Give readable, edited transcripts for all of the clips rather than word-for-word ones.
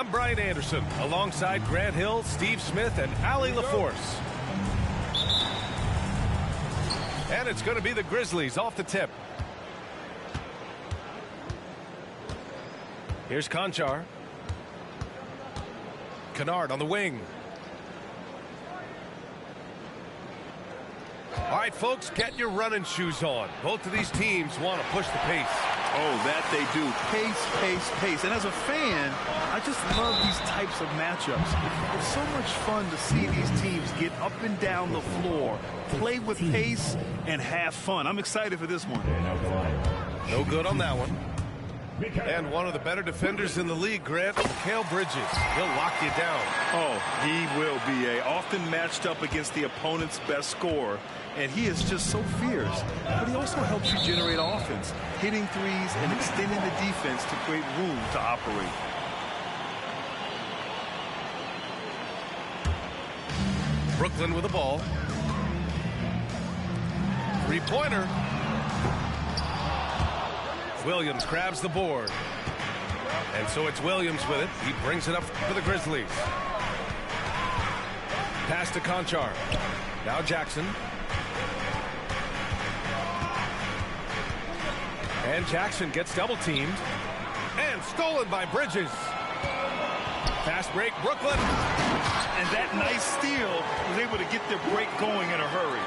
I'm Brian Anderson, alongside Grant Hill, Steve Smith, and Allie LaForce. And it's going to be the Grizzlies off the tip. Here's Conchar. Kennard on the wing. All right, folks, get your running shoes on. Both of these teams want to push the pace. Oh, that they do. Pace, pace, pace. And as a fan, I just love these types of matchups. It's so much fun to see these teams get up and down the floor, play with pace, and have fun. I'm excited for this one. No good on that one. And one of the better defenders in the league, Grant, Mikal Bridges. He'll lock you down. Oh, he will be often matched up against the opponent's best scorer. And he is just so fierce. But he also helps you generate offense, hitting threes and extending the defense to create room to operate. Brooklyn with the ball. Three-pointer. Williams grabs the board. And so it's Williams with it. He brings it up for the Grizzlies. Pass to Conchar. Now Jackson. And Jackson gets double-teamed. And stolen by Bridges. Fast break, Brooklyn. And that nice steal was able to get their break going in a hurry.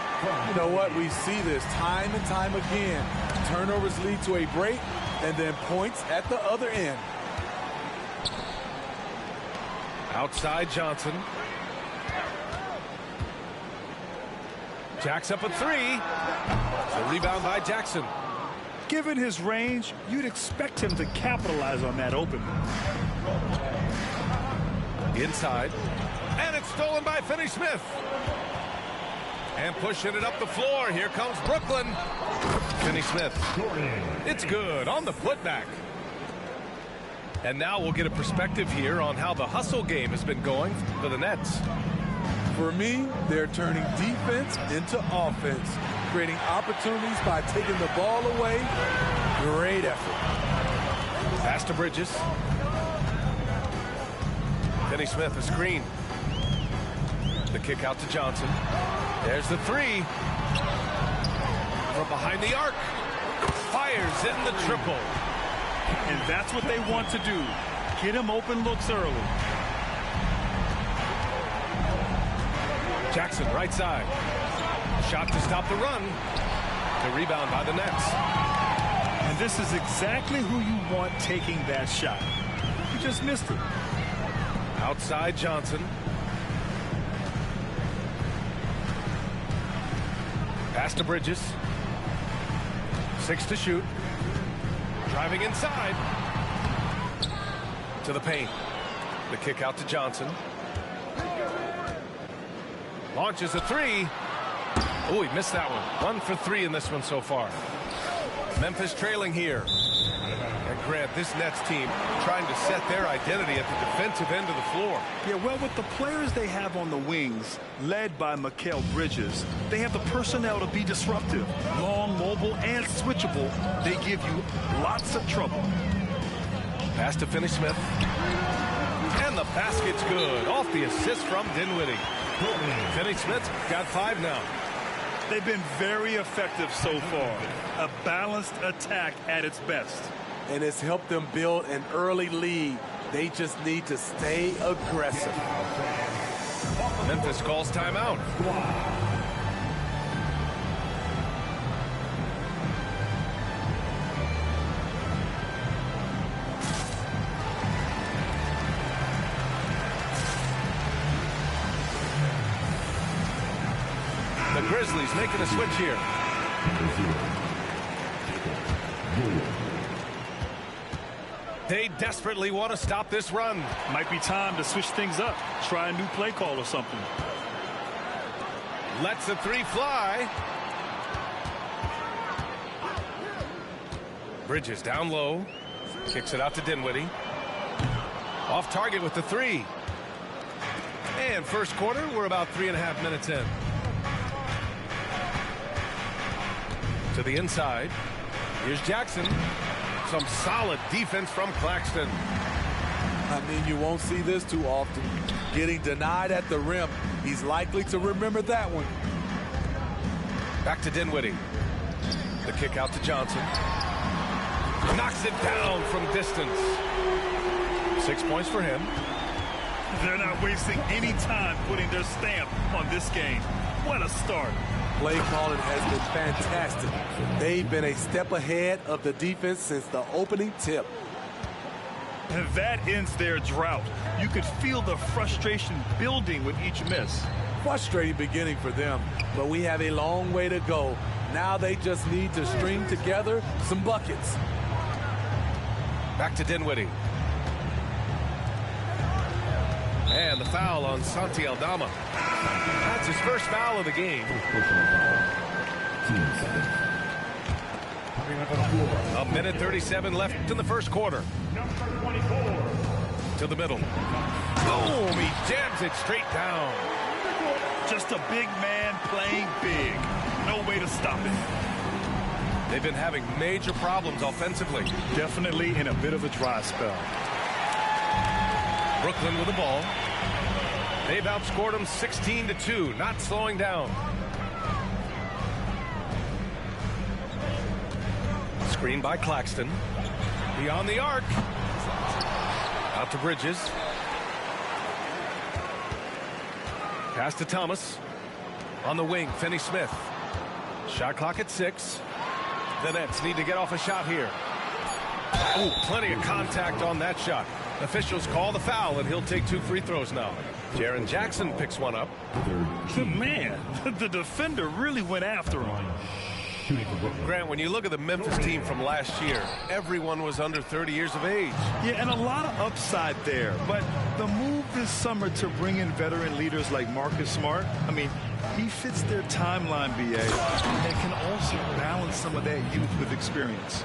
You know what? We see this time and time again. Turnovers lead to a break, and then points at the other end. Outside Johnson. Jacks up a three. The rebound by Jackson. Given his range, you'd expect him to capitalize on that opening. Inside. And it's stolen by Finney-Smith. And pushing it up the floor. Here comes Brooklyn. Finney-Smith. It's good on the putback. And now we'll get a perspective here on how the hustle game has been going for the Nets. For me, they're turning defense into offense, creating opportunities by taking the ball away. Great effort. Pass to Bridges. Finney-Smith, a screen. The kick out to Johnson. There's the three. From behind the arc. Fires in the triple. And that's what they want to do. Get him open looks early. Jackson, right side. Shot to stop the run. The rebound by the Nets. And this is exactly who you want taking that shot. You just missed it. Outside Johnson. Pass to Bridges. 6 to shoot. Driving inside. To the paint. The kick out to Johnson. Launches a three. Oh, he missed that one. 1 for 3 in this one so far. Memphis trailing here. And Grant, this Nets team trying to set their identity at the defensive end of the floor. Yeah, well, with the players they have on the wings, led by Mikal Bridges, they have the personnel to be disruptive. Long, mobile, and switchable. They give you lots of trouble. Pass to Finney-Smith. And the basket's good. Off the assist from Dinwiddie. Finney-Smith's got 5 now. They've been very effective so far. A balanced attack at its best. And it's helped them build an early lead. They just need to stay aggressive. Memphis calls timeout. The Grizzlies making a switch here. They desperately want to stop this run. Might be time to switch things up. Try a new play call or something. Lets the three fly. Bridges down low. Kicks it out to Dinwiddie. Off target with the three. And first quarter, we're about 3.5 minutes in. To the inside. Here's Jackson. Some solid defense from Claxton. I mean, you won't see this too often. Getting denied at the rim. He's likely to remember that one. Back to Dinwiddie. The kick out to Johnson. Knocks it down from distance. 6 points for him. They're not wasting any time putting their stamp on this game. What a start. Play calling has been fantastic. They've been a step ahead of the defense since the opening tip. And that ends their drought. You could feel the frustration building with each miss. Frustrating beginning for them, but we have a long way to go. Now they just need to string together some buckets. Back to Dinwiddie. And the foul on Santi Aldama. That's his first foul of the game. A minute 37 left in the first quarter. To the middle. Boom! He jams it straight down. Just a big man playing big. No way to stop it. They've been having major problems offensively. Definitely in a bit of a dry spell. Brooklyn with the ball. They've outscored them 16-2, not slowing down. Screen by Claxton. Beyond the arc. Out to Bridges. Pass to Thomas. On the wing, Finney-Smith. Shot clock at 6. The Nets need to get off a shot here. Oh, plenty of contact on that shot. Officials call the foul, and he'll take 2 free throws now. Jaren Jackson picks one up. Man, the defender really went after him. Grant, when you look at the Memphis team from last year, everyone was under 30 years of age. Yeah, and a lot of upside there. But the move this summer to bring in veteran leaders like Marcus Smart, I mean, he fits their timeline, BA, and can also balance some of that youth with experience.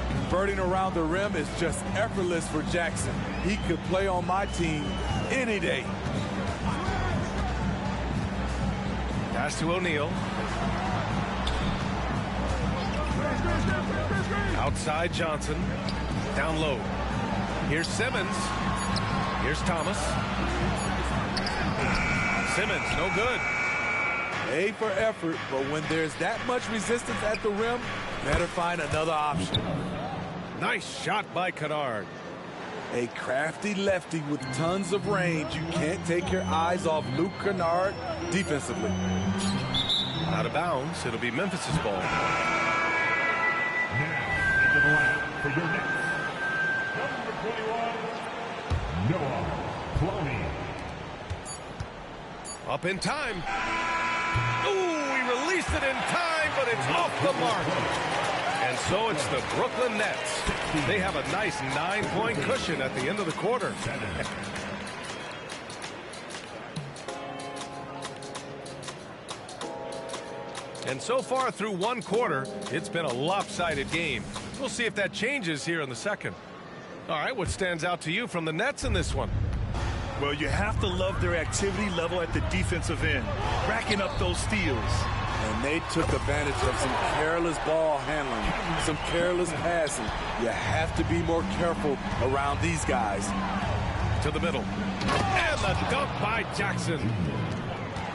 Converting around the rim is just effortless for Jackson. He could play on my team any day. Pass to O'Neal. Outside Johnson. Down low. Here's Simmons. Here's Thomas. Simmons, no good. A for effort, but when there's that much resistance at the rim, better find another option. Nice shot by Kennard. A crafty lefty with tons of range. You can't take your eyes off Luke Kennard defensively. Out of bounds. It'll be Memphis's ball. Into the line for your next. Number 21, Noah Clowney. Up in time. Ooh, he released it in time, but it's off the mark. And so it's the Brooklyn Nets. They have a nice 9-point cushion at the end of the quarter. And so far through one quarter, it's been a lopsided game. We'll see if that changes here in the second. All right, what stands out to you from the Nets in this one? Well, you have to love their activity level at the defensive end, racking up those steals. And they took advantage of some careless ball handling, some careless passing. You have to be more careful around these guys. To the middle. And the dunk by Jackson.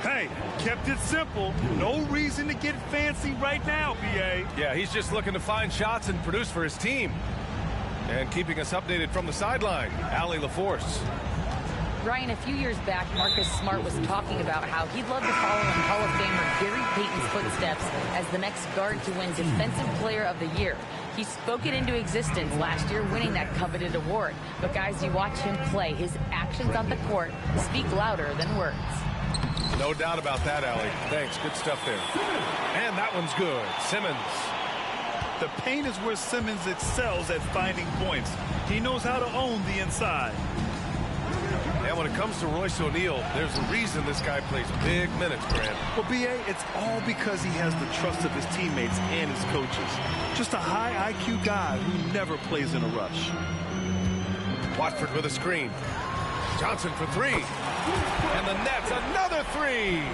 Hey, kept it simple. No reason to get fancy right now, BA. Yeah, he's just looking to find shots and produce for his team. And keeping us updated from the sideline, Allie LaForce. Ryan, a few years back, Marcus Smart was talking about how he'd love to follow in Hall of Famer Gary Payton's footsteps as the next guard to win Defensive Player of the Year. He spoke it into existence last year, winning that coveted award. But guys, you watch him play, his actions on the court speak louder than words. No doubt about that, Allie. Thanks. Good stuff there. And that one's good. Simmons. The paint is where Simmons excels at finding points. He knows how to own the inside. And when it comes to Royce O'Neal, there's a reason this guy plays big minutes, Grant. Well, BA, it's all because he has the trust of his teammates and his coaches. Just a high IQ guy who never plays in a rush. Watford with a screen. Johnson for 3. And the Nets, another 3.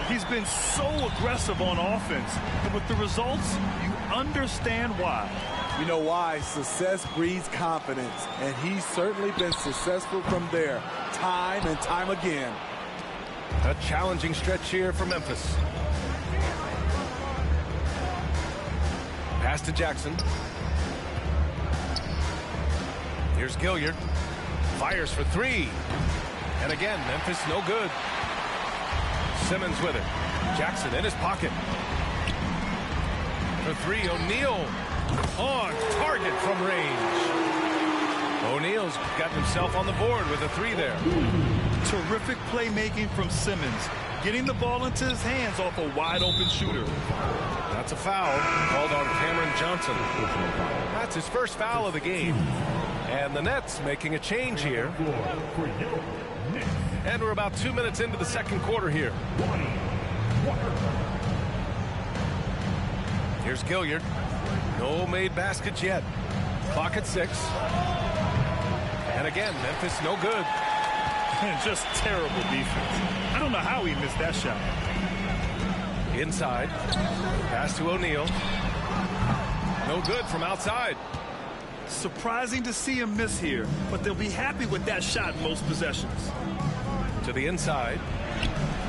He's been so aggressive on offense. And with the results, you understand why. You know why? Success breeds confidence, and he's certainly been successful from there, time and time again. A challenging stretch here for Memphis. Pass to Jackson. Here's Gilliard. Fires for three. And again, Memphis no good. Simmons with it. Jackson in his pocket. For three, O'Neal on target from range. O'Neal's gotten himself on the board with a three there. Terrific playmaking from Simmons, getting the ball into his hands off a wide-open shooter. That's a foul called on Cameron Johnson. That's his first foul of the game. And the Nets making a change here. And we're about 2 minutes into the second quarter here. Here's Gilliard. No made baskets yet. Clock at 6. And again, Memphis no good. And just terrible defense. I don't know how he missed that shot. Inside. Pass to O'Neal. No good from outside. Surprising to see him miss here, but they'll be happy with that shot most possessions. To the inside.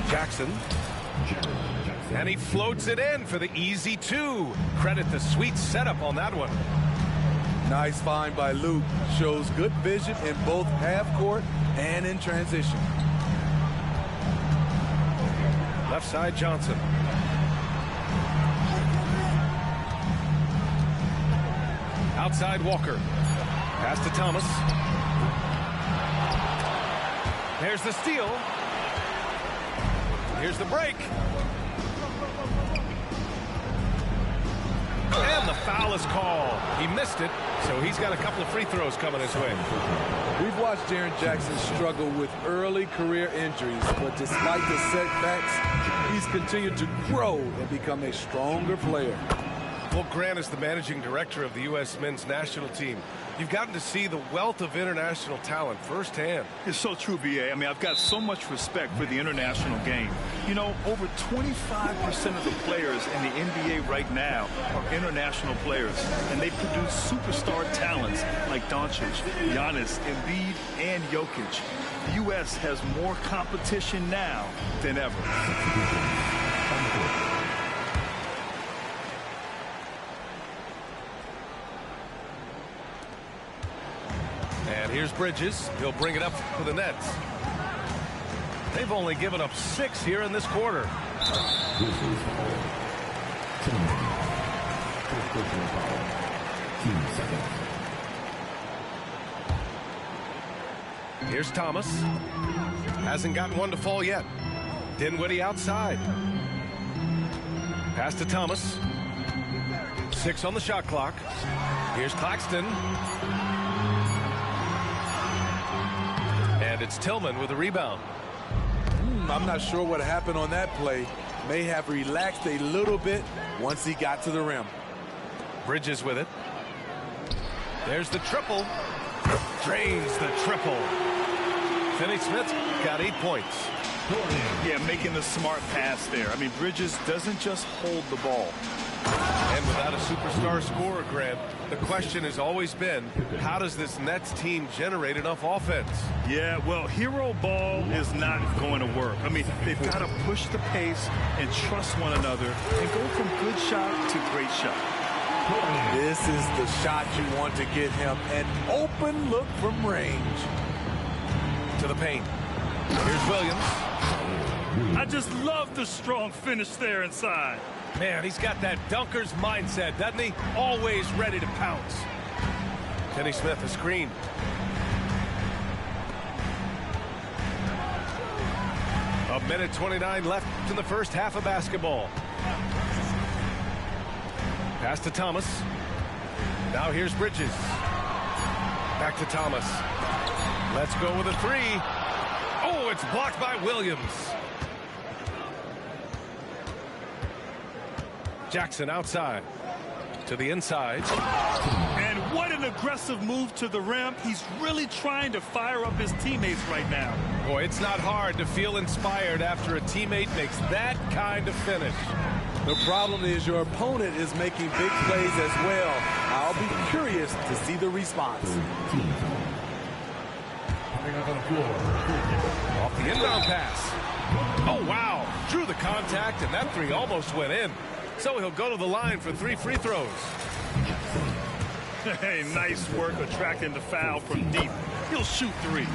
Jackson. And he floats it in for the easy two. Credit the sweet setup on that one. Nice find by Luke. Shows good vision in both half court and in transition. Left side, Johnson. Outside, Walker. Pass to Thomas. There's the steal. Here's the break. And the foul is called. He missed it, so he's got a couple of free throws coming his way. We've watched Jaren Jackson struggle with early career injuries, but despite the setbacks, he's continued to grow and become a stronger player. Well, Grant is the managing director of the U.S. men's national team. You've gotten to see the wealth of international talent firsthand. It's so true, B.A. I mean, I've got so much respect for the international game. You know, over 25% of the players in the NBA right now are international players, and they produce superstar talents like Doncic, Giannis, Embiid, and Jokic. The U.S. has more competition now than ever. And here's Bridges. He'll bring it up for the Nets. They've only given up 6 here in this quarter. Here's Thomas. Hasn't gotten one to fall yet. Dinwiddie outside. Pass to Thomas. 6 on the shot clock. Here's Claxton. And it's Tillman with a rebound. I'm not sure what happened on that play. May have relaxed a little bit once he got to the rim. Bridges with it. There's the triple. Drains the triple. Finney-Smith got 8 points. Yeah, making the smart pass there. I mean, Bridges doesn't just hold the ball. And without a superstar scorer, Grant, the question has always been, how does this Nets team generate enough offense? Yeah, well, hero ball is not going to work. I mean, they've got to push the pace and trust one another and go from good shot to great shot. This is the shot you want to get him. An open look from range. To the paint. Here's Williams. I just love the strong finish there inside. Man, he's got that dunker's mindset, doesn't he? Always ready to pounce. Finney-Smith, a screen. A minute 29 left in the first half of basketball. Pass to Thomas. Now here's Bridges. Back to Thomas. Let's go with a three. Oh, it's blocked by Williams. Jackson outside to the inside. And what an aggressive move to the rim. He's really trying to fire up his teammates right now. Boy, it's not hard to feel inspired after a teammate makes that kind of finish. The problem is your opponent is making big plays as well. I'll be curious to see the response. Coming up on the floor. Off the inbound pass. Oh, wow. Drew the contact, and that three almost went in. So he'll go to the line for 3 free throws. Hey, nice work attracting the foul from deep. He'll shoot 3.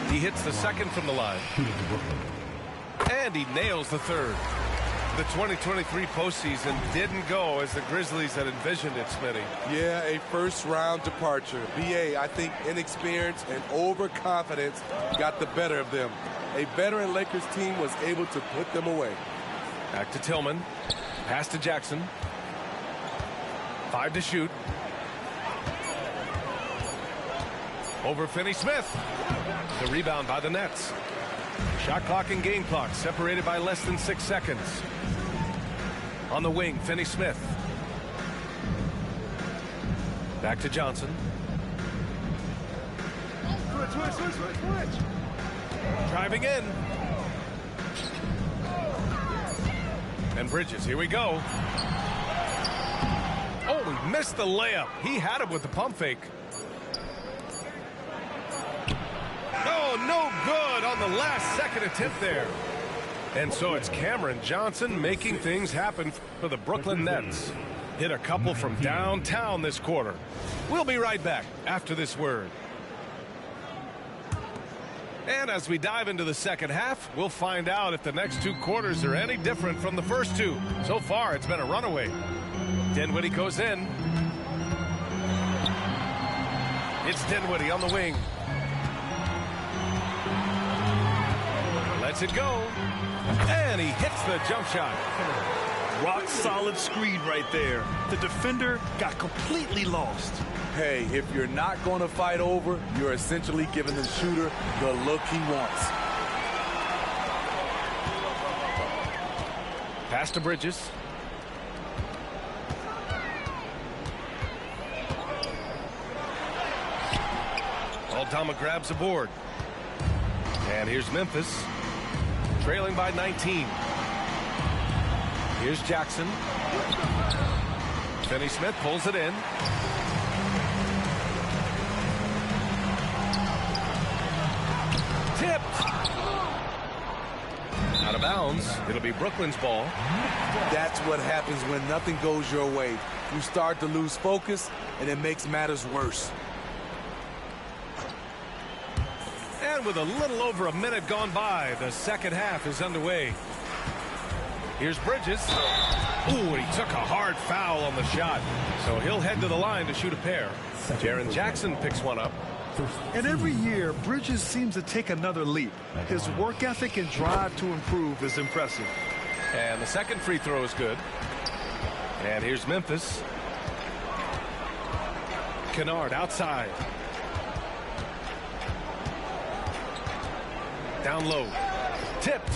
He hits the second from the line. And he nails the third. The 2023 postseason didn't go as the Grizzlies had envisioned it, Smitty. Yeah, a first-round departure. BA, I think inexperience and overconfidence got the better of them. A veteran Lakers team was able to put them away. Back to Tillman. Pass to Jackson. 5 to shoot. Over Finney-Smith. The rebound by the Nets. Shot clock and game clock separated by less than 6 seconds. On the wing, Finney-Smith. Back to Johnson. Switch. Driving in. And Bridges, here we go. Oh, he missed the layup. He had it with the pump fake. Oh, no good on the last second attempt there. And so it's Cameron Johnson making things happen for the Brooklyn Nets. Hit a couple from downtown this quarter. We'll be right back after this word. And as we dive into the second half, we'll find out if the next 2 quarters are any different from the first 2. So far, it's been a runaway. Dinwiddie goes in. It's Dinwiddie on the wing. Lets it go. And he hits the jump shot. Rock solid screen right there. The defender got completely lost. Hey, if you're not going to fight over, you're essentially giving the shooter the look he wants. Pass to Bridges. Aldama grabs a board. And here's Memphis, trailing by 19. Here's Jackson. Finney-Smith pulls it in. Tipped. Out of bounds. It'll be Brooklyn's ball. That's what happens when nothing goes your way. You start to lose focus, and it makes matters worse. And with a little over a minute gone by, the second half is underway. Here's Bridges. Ooh, he took a hard foul on the shot. So he'll head to the line to shoot a pair. Jaren Jackson picks one up. And every year, Bridges seems to take another leap. His work ethic and drive to improve is impressive. And the second free throw is good. And here's Memphis. Kennard outside. Down low. Tipped.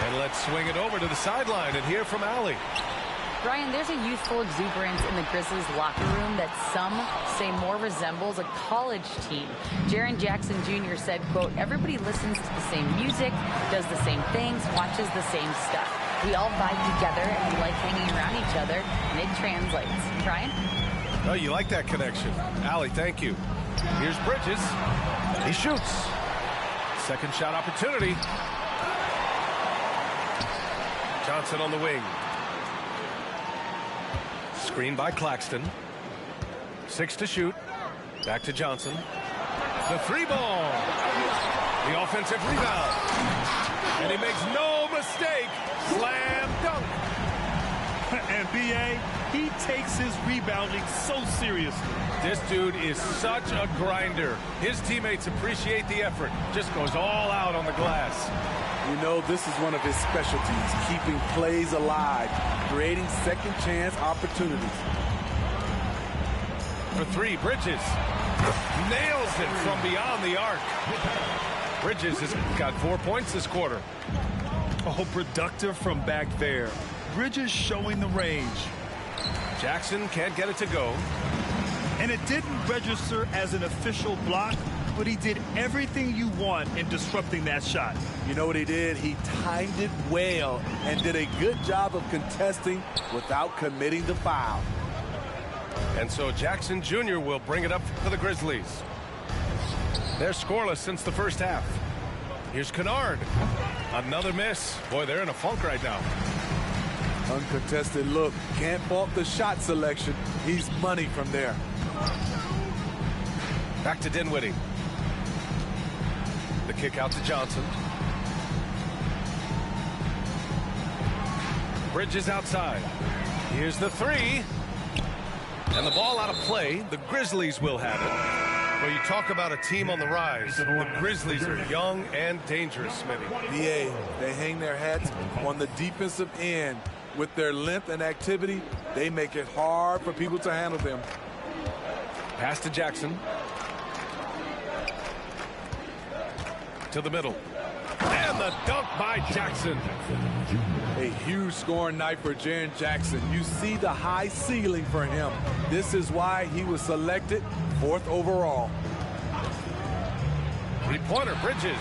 And let's swing it over to the sideline and hear from Allie. Brian, there's a youthful exuberance in the Grizzlies locker room that some say more resembles a college team. Jaren Jackson Jr. said, quote, everybody listens to the same music, does the same things, watches the same stuff. We all vibe together and we like hanging around each other, and it translates. Brian? Oh, you like that connection. Allie, thank you. Here's Bridges. He shoots. Second shot opportunity. Johnson on the wing. Screen by Claxton. 6 to shoot. Back to Johnson. The 3-ball. The offensive rebound. And he makes no mistake. Slam dunk. And B.A., he takes his rebounding so seriously. This dude is such a grinder. His teammates appreciate the effort. Just goes all out on the glass. You know, this is one of his specialties, keeping plays alive, creating second chance opportunities. For 3, Bridges nails it from beyond the arc. Bridges has got 4 points this quarter. Oh, productive from back there. Bridges showing the range. Jackson can't get it to go. And it didn't register as an official block, but he did everything you want in disrupting that shot. You know what he did? He timed it well and did a good job of contesting without committing the foul. And so Jackson Jr. will bring it up for the Grizzlies. They're scoreless since the first half. Here's Kennard. Another miss. Boy, they're in a funk right now. Uncontested look. Can't fault the shot selection. He's money from there. Back to Dinwiddie. The kick out to Johnson. Bridges outside. Here's the three. And the ball out of play. The Grizzlies will have it. Well, you talk about a team on the rise. The Grizzlies are young and dangerous, Smitty. BA, they hang their hats on the defensive end. With their length and activity, they make it hard for people to handle them. Pass to Jackson. To the middle. And the dunk by Jackson. A huge scoring night for Jaren Jackson. You see the high ceiling for him. This is why he was selected 4th overall. Three-pointer, Bridges.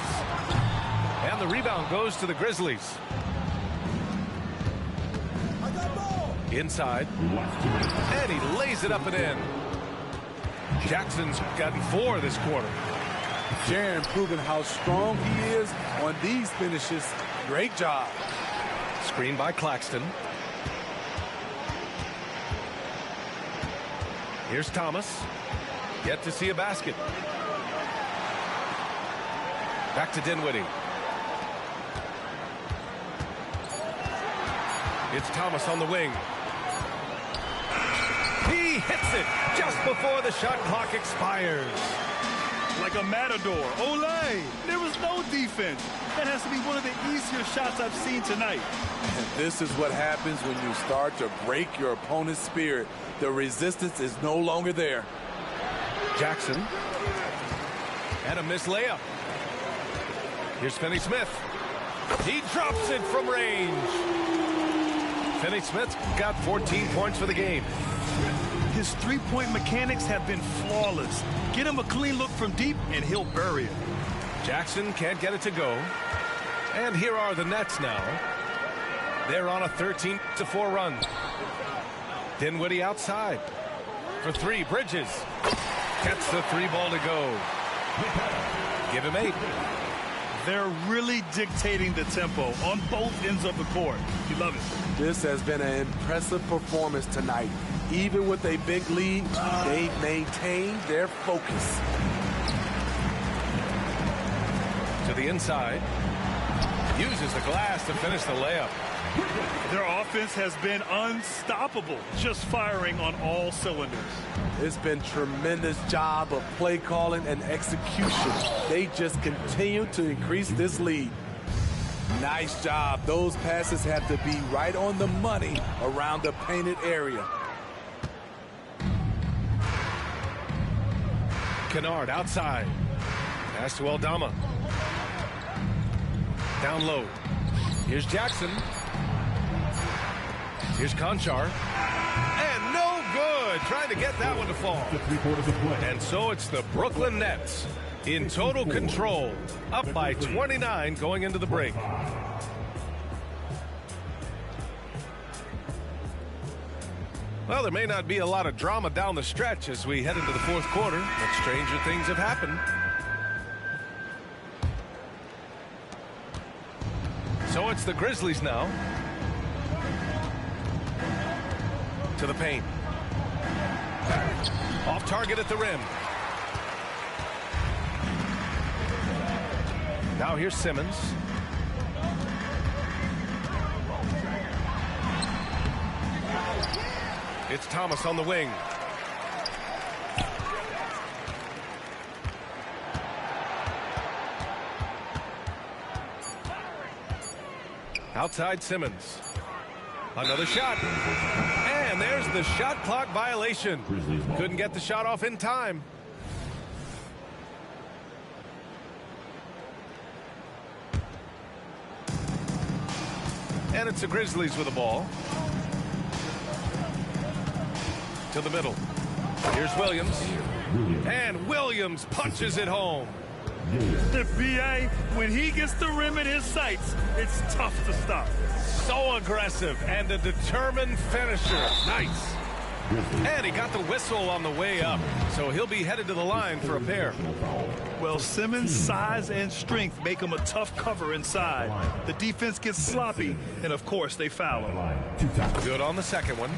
And the rebound goes to the Grizzlies. Inside. And he lays it up and in. Jackson's gotten 4 this quarter. Jaren proving how strong he is on these finishes. Great job. Screen by Claxton. Here's Thomas. Yet to see a basket. Back to Dinwiddie. It's Thomas on the wing. He hits it just before the shot clock expires. Like a matador. Olay! There was no defense. That has to be one of the easier shots I've seen tonight. And this is what happens when you start to break your opponent's spirit. The resistance is no longer there. Jackson. And a missed layup. Here's Finney-Smith. He drops it from range. Finney-Smith's got 14 points for the game. His three-point mechanics have been flawless. Get him a clean look from deep, and he'll bury it. Jackson can't get it to go. And here are the Nets now. They're on a 13-4 run. Dinwiddie outside. For three, Bridges. Gets the three ball to go. Give him 8. They're really dictating the tempo on both ends of the court. You love it. This has been an impressive performance tonight. Even with a big lead, they've maintained their focus. To the inside. Uses the glass to finish the layup. Their offense has been unstoppable, just firing on all cylinders. It's been tremendous job of play calling and execution. They just continue to increase this lead. Nice job. Those passes have to be right on the money around the painted area. Kennard outside. Pass to Aldama. Down low. Here's Jackson. Here's Conchar. And no good. Trying to get that one to fall. And so it's the Brooklyn Nets in total control. Up by 29 going into the break. Well, there may not be a lot of drama down the stretch as we head into the fourth quarter, but stranger things have happened. So it's the Grizzlies now. To the paint. Off target at the rim. Now here's Simmons. It's Thomas on the wing. Outside Simmons. Another shot. And there's the shot clock violation. Couldn't get the shot off in time. And it's the Grizzlies with the ball. To the middle. Here's Williams. And Williams punches it home. The BA, when he gets the rim in his sights, it's tough to stop. So aggressive and a determined finisher. Nice. And he got the whistle on the way up, so he'll be headed to the line for a pair. Well, Simmons' size and strength make him a tough cover inside. The defense gets sloppy, and of course they foul him. Good on the second one.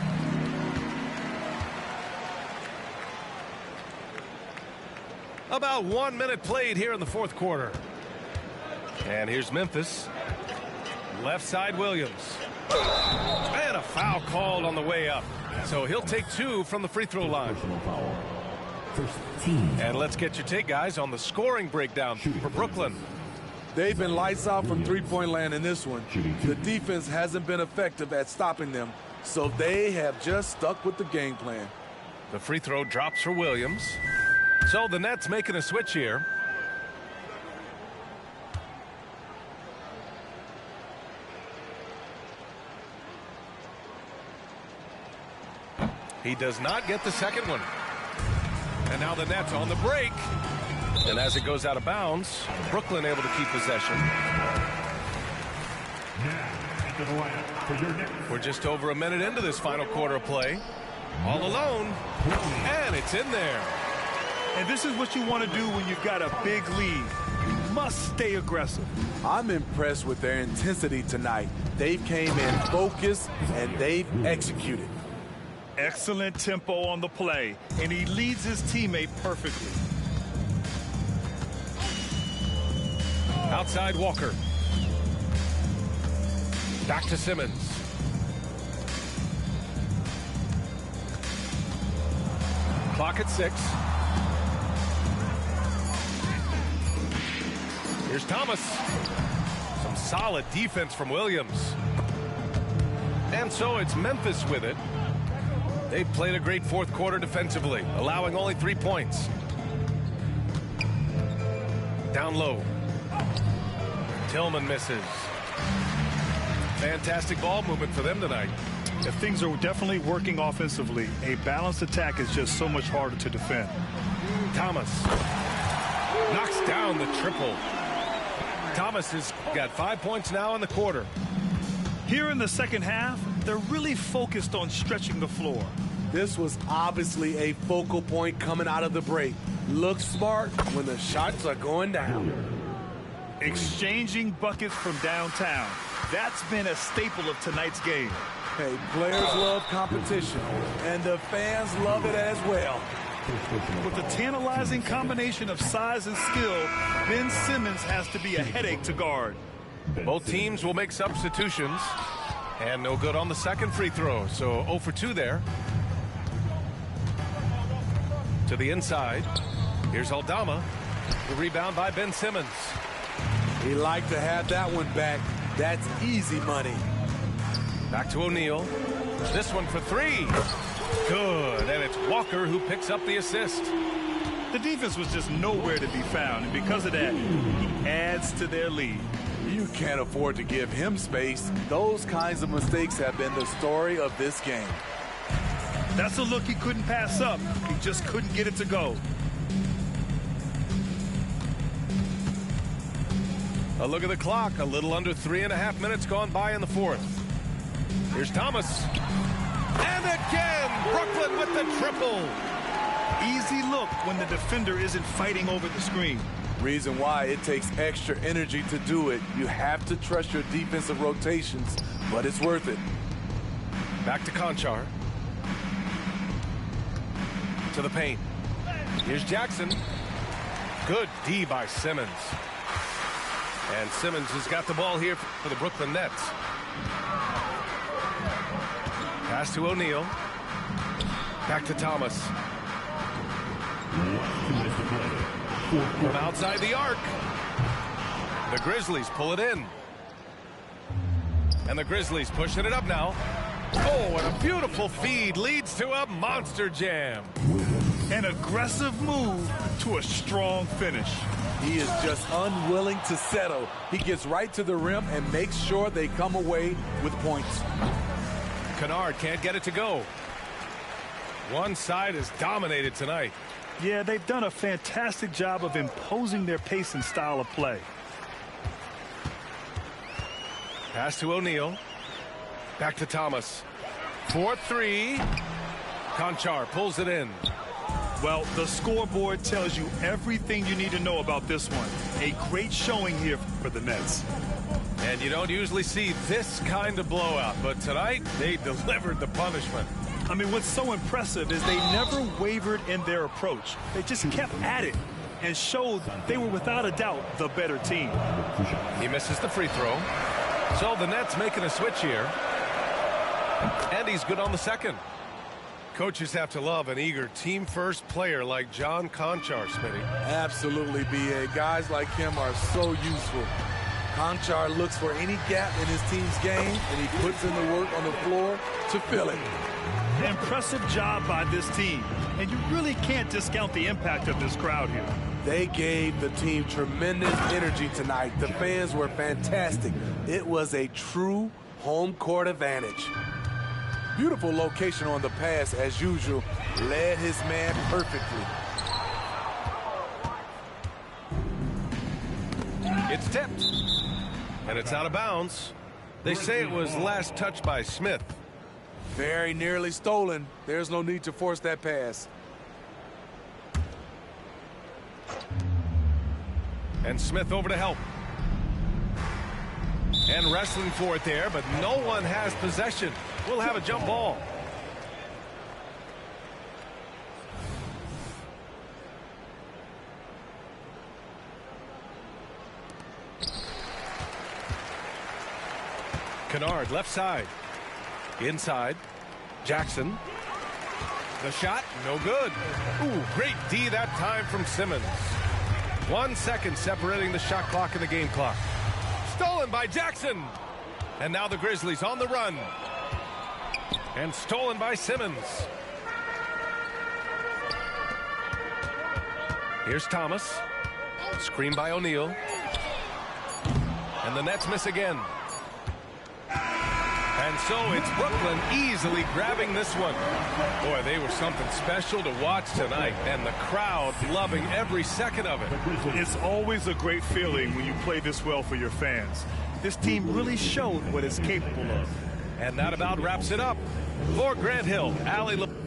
About 1 minute played here in the fourth quarter. And here's Memphis. Left side Williams. And a foul called on the way up. So he'll take 2 from the free throw line. And let's get your take, guys, on the scoring breakdown for Brooklyn. They've been lights out from three-point land in this one. The defense hasn't been effective at stopping them, so they have just stuck with the game plan. The free throw drops for Williams. So the Nets making a switch here. He does not get the second one. And now the Nets on the break. And as it goes out of bounds, Brooklyn able to keep possession. We're just over a minute into this final quarter of play. All alone. And it's in there. And this is what you want to do when you've got a big lead. You must stay aggressive. I'm impressed with their intensity tonight. They came in focused and they've executed. Excellent tempo on the play, and he leads his teammate perfectly. Outside Walker. Back to Simmons. Clock at 6. Here's Thomas. Some solid defense from Williams. And so it's Memphis with it. They've played a great fourth quarter defensively, allowing only 3 points. Down low. Tillman misses. Fantastic ball movement for them tonight. If things are definitely working offensively, a balanced attack is just so much harder to defend. Thomas knocks down the triple. Thomas has got 5 points now in the quarter. Here in the second half, they're really focused on stretching the floor. This was obviously a focal point coming out of the break. Look smart when the shots are going down. Exchanging buckets from downtown. That's been a staple of tonight's game. Hey, players love competition, and the fans love it as well. With a tantalizing combination of size and skill, Ben Simmons has to be a headache to guard. Both teams will make substitutions. And no good on the second free throw. So 0 for 2 there. To the inside. Here's Aldama. The rebound by Ben Simmons. He liked to have that one back. That's easy money. Back to O'Neal. This one for 3. Good. And it's Walker who picks up the assist. The defense was just nowhere to be found. And because of that, he adds to their lead. You can't afford to give him space. Those kinds of mistakes have been the story of this game. That's a look he couldn't pass up. He just couldn't get it to go. A look at the clock. A little under 3.5 minutes gone by in the fourth. Here's Thomas. And again, Brooklyn with the triple. Easy look when the defender isn't fighting over the screen. Reason why it takes extra energy to do it. You have to trust your defensive rotations, but it's worth it. Back to Conchar. To the paint. Here's Jackson. Good D by Simmons. And Simmons has got the ball here for the Brooklyn Nets. Pass to O'Neal. Back to Thomas. From outside the arc. The Grizzlies pull it in. And the Grizzlies pushing it up now. Oh, and a beautiful feed leads to a monster jam. An aggressive move to a strong finish. He is just unwilling to settle. He gets right to the rim and makes sure they come away with points. Kennard can't get it to go. One side is dominated tonight. Yeah, they've done a fantastic job of imposing their pace and style of play. Pass to O'Neal. Back to Thomas. 4-3. Conchar pulls it in. Well, the scoreboard tells you everything you need to know about this one. A great showing here for the Nets. And you don't usually see this kind of blowout, but tonight they delivered the punishment. I mean, what's so impressive is they never wavered in their approach. They just kept at it and showed they were without a doubt the better team. He misses the free throw. So the Nets making a switch here. And he's good on the second. Coaches have to love an eager team-first player like John Conchar, Smitty. Absolutely, B.A. Guys like him are so useful. Conchar looks for any gap in his team's game, and he puts in the work on the floor to fill it. Impressive job by this team, and you really can't discount the impact of this crowd here. They gave the team tremendous energy tonight. The fans were fantastic. It was a true home court advantage. Beautiful location on the pass, as usual. Led his man perfectly. It's tipped. And it's out of bounds. They say it was last touched by Smith. Very nearly stolen. There's no need to force that pass. And Smith over to help. And wrestling for it there, but no one has possession. We'll have a jump ball. Kennard left side. Inside. Jackson. The shot, no good. Ooh, great D that time from Simmons. 1 second separating the shot clock and the game clock. Stolen by Jackson. And now the Grizzlies on the run. And stolen by Simmons. Here's Thomas. Screen by O'Neal. And the Nets miss again. And so it's Brooklyn easily grabbing this one. Boy, they were something special to watch tonight, and the crowd loving every second of it. It's always a great feeling when you play this well for your fans. This team really showed what it's capable of. And that about wraps it up. For Grant Hill, Allie LeBron.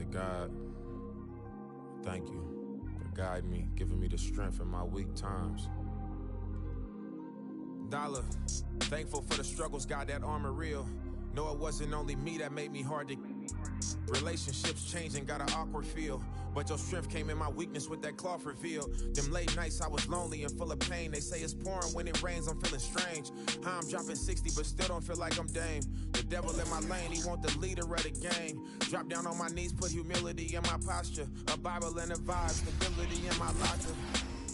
God, thank you for guiding me, giving me the strength in my weak times. Dollar, thankful for the struggles, God, that armor real. No, it wasn't only me that made me hard to. Relationships changing, got an awkward feel. But your strength came in my weakness with that cloth reveal. Them late nights I was lonely and full of pain. They say it's pouring when it rains, I'm feeling strange. How I'm dropping 60 but still don't feel like I'm Dame. The devil in my lane, he want the leader of the game. Drop down on my knees, put humility in my posture. A Bible and a vibe, stability in my locker.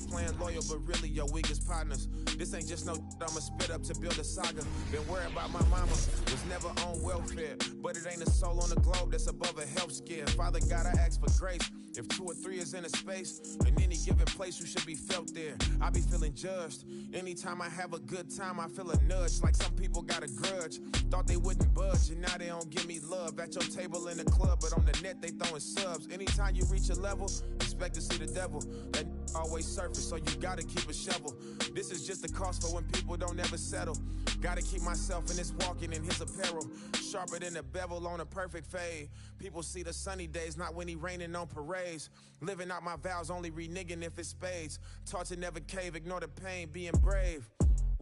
Playing loyal but really your weakest partners. This ain't just no I'ma spit up to build a saga. Been worried about my mama, was never on welfare. But it ain't a soul on the globe that's above a health scare. Father God, I ask for grace. If 2 or 3 is in a space, in any given place, you should be felt there. I be feeling judged. Anytime I have a good time, I feel a nudge. Like some people got a grudge. Thought they wouldn't budge, and now they don't give me love. At your table in the club, but on the net, they throwing subs. Anytime you reach a level, expect to see the devil. That always surface, so you gotta keep a shovel. This is just the cost for when people don't ever settle. Gotta keep myself in this walking in his apparel. Sharper than a bevel on a perfect fade. People see the sunny days, not when he raining on parades. Living out my vows, only reneging if it's spades. Taught to never cave, ignore the pain, being brave.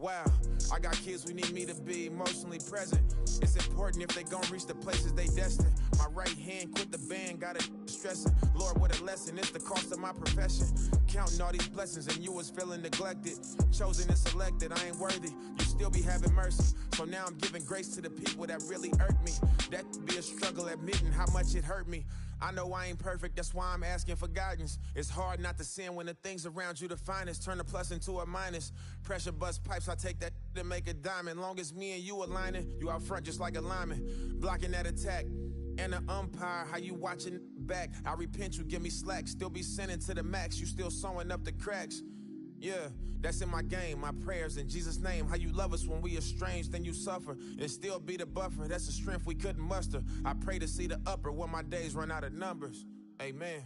Wow, I got kids who need me to be emotionally present. It's important if they gon' reach the places they destined. My right hand quit the band, got it stressing. Lord, what a lesson, it's the cost of my profession. Counting all these blessings and you was feeling neglected. Chosen and selected, I ain't worthy. You still be having mercy. So now I'm giving grace to the people that really hurt me. That could be a struggle admitting how much it hurt me. I know I ain't perfect, that's why I'm asking for guidance. It's hard not to sin when the things around you define us. Turn a plus into a minus. Pressure bust pipes, I take that to make a diamond. Long as me and you aligning, you out front just like a lineman. Blocking that attack. And an umpire, how you watching back? I repent, you give me slack. Still be sending to the max, you still sewing up the cracks. Yeah, that's in my game, my prayers in Jesus' name. How you love us when we estranged, then you suffer. And still be the buffer, that's the strength we couldn't muster. I pray to see the upper when my days run out of numbers. Amen.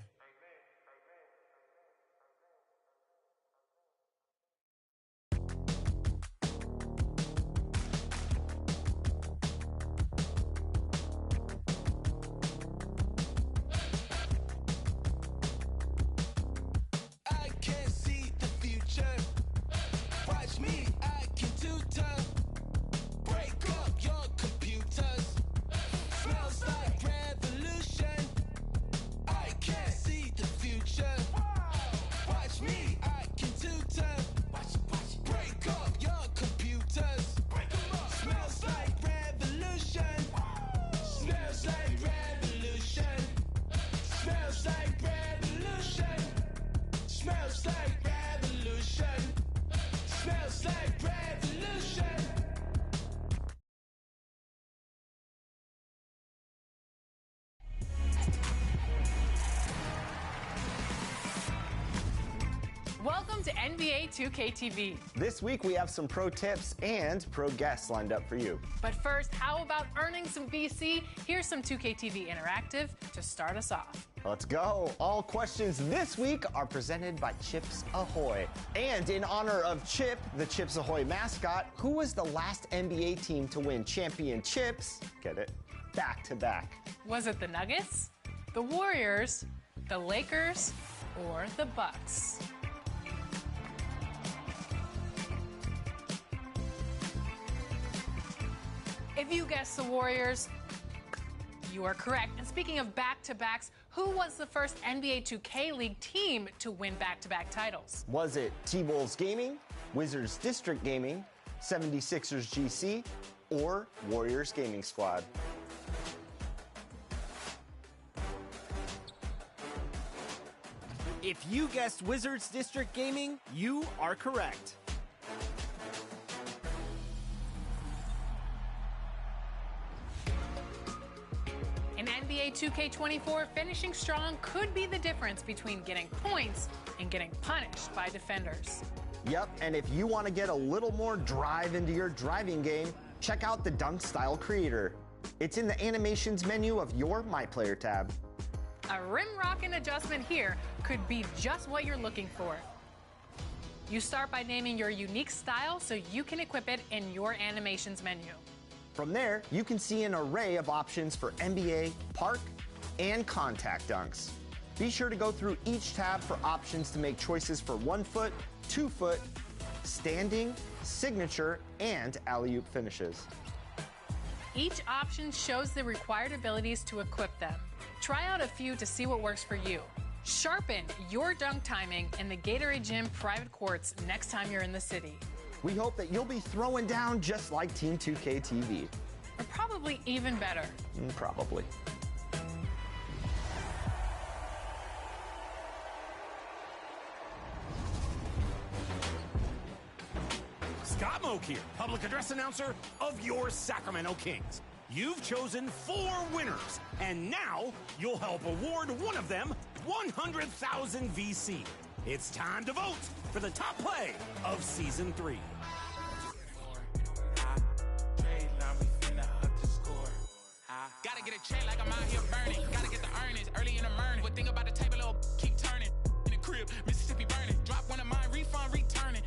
Welcome to NBA 2K TV. This week we have some pro tips and pro guests lined up for you. But first, how about earning some VC? Here's some 2K TV Interactive to start us off. Let's go. All questions this week are presented by Chips Ahoy. And in honor of Chip, the Chips Ahoy mascot, who was the last NBA team to win championships, get it, back-to-back? Was it the Nuggets, the Warriors, the Lakers, or the Bucks? If you guessed the Warriors, you are correct. And speaking of back-to-backs, who was the first NBA 2K League team to win back-to-back titles? Was it T-Bulls Gaming, Wizards District Gaming, 76ers GC, or Warriors Gaming Squad? If you guessed Wizards District Gaming, you are correct. In NBA 2K24, finishing strong could be the difference between getting points and getting punished by defenders. Yep, and if you want to get a little more drive into your driving game, check out the Dunk Style Creator. It's in the animations menu of your My Player tab. A rim rocking adjustment here could be just what you're looking for. You start by naming your unique style so you can equip it in your animations menu. From there, you can see an array of options for NBA, park, and contact dunks. Be sure to go through each tab for options to make choices for 1 foot, 2 foot, standing, signature, and alley-oop finishes. Each option shows the required abilities to equip them. Try out a few to see what works for you. Sharpen your dunk timing in the Gatorade Gym private courts next time you're in the city. We hope that you'll be throwing down just like Team 2K TV. Or probably even better. Probably. Scott Moak here, public address announcer of your Sacramento Kings. You've chosen 4 winners, and now you'll help award one of them 100,000 VC. It's time to vote for the top play of Season 3. Gotta get a check like I'm out here burning. Gotta get the earnings early in the morning. What thing about the table, little keep turning. In the crib, Mississippi burning. Drop one of mine, refund, returning.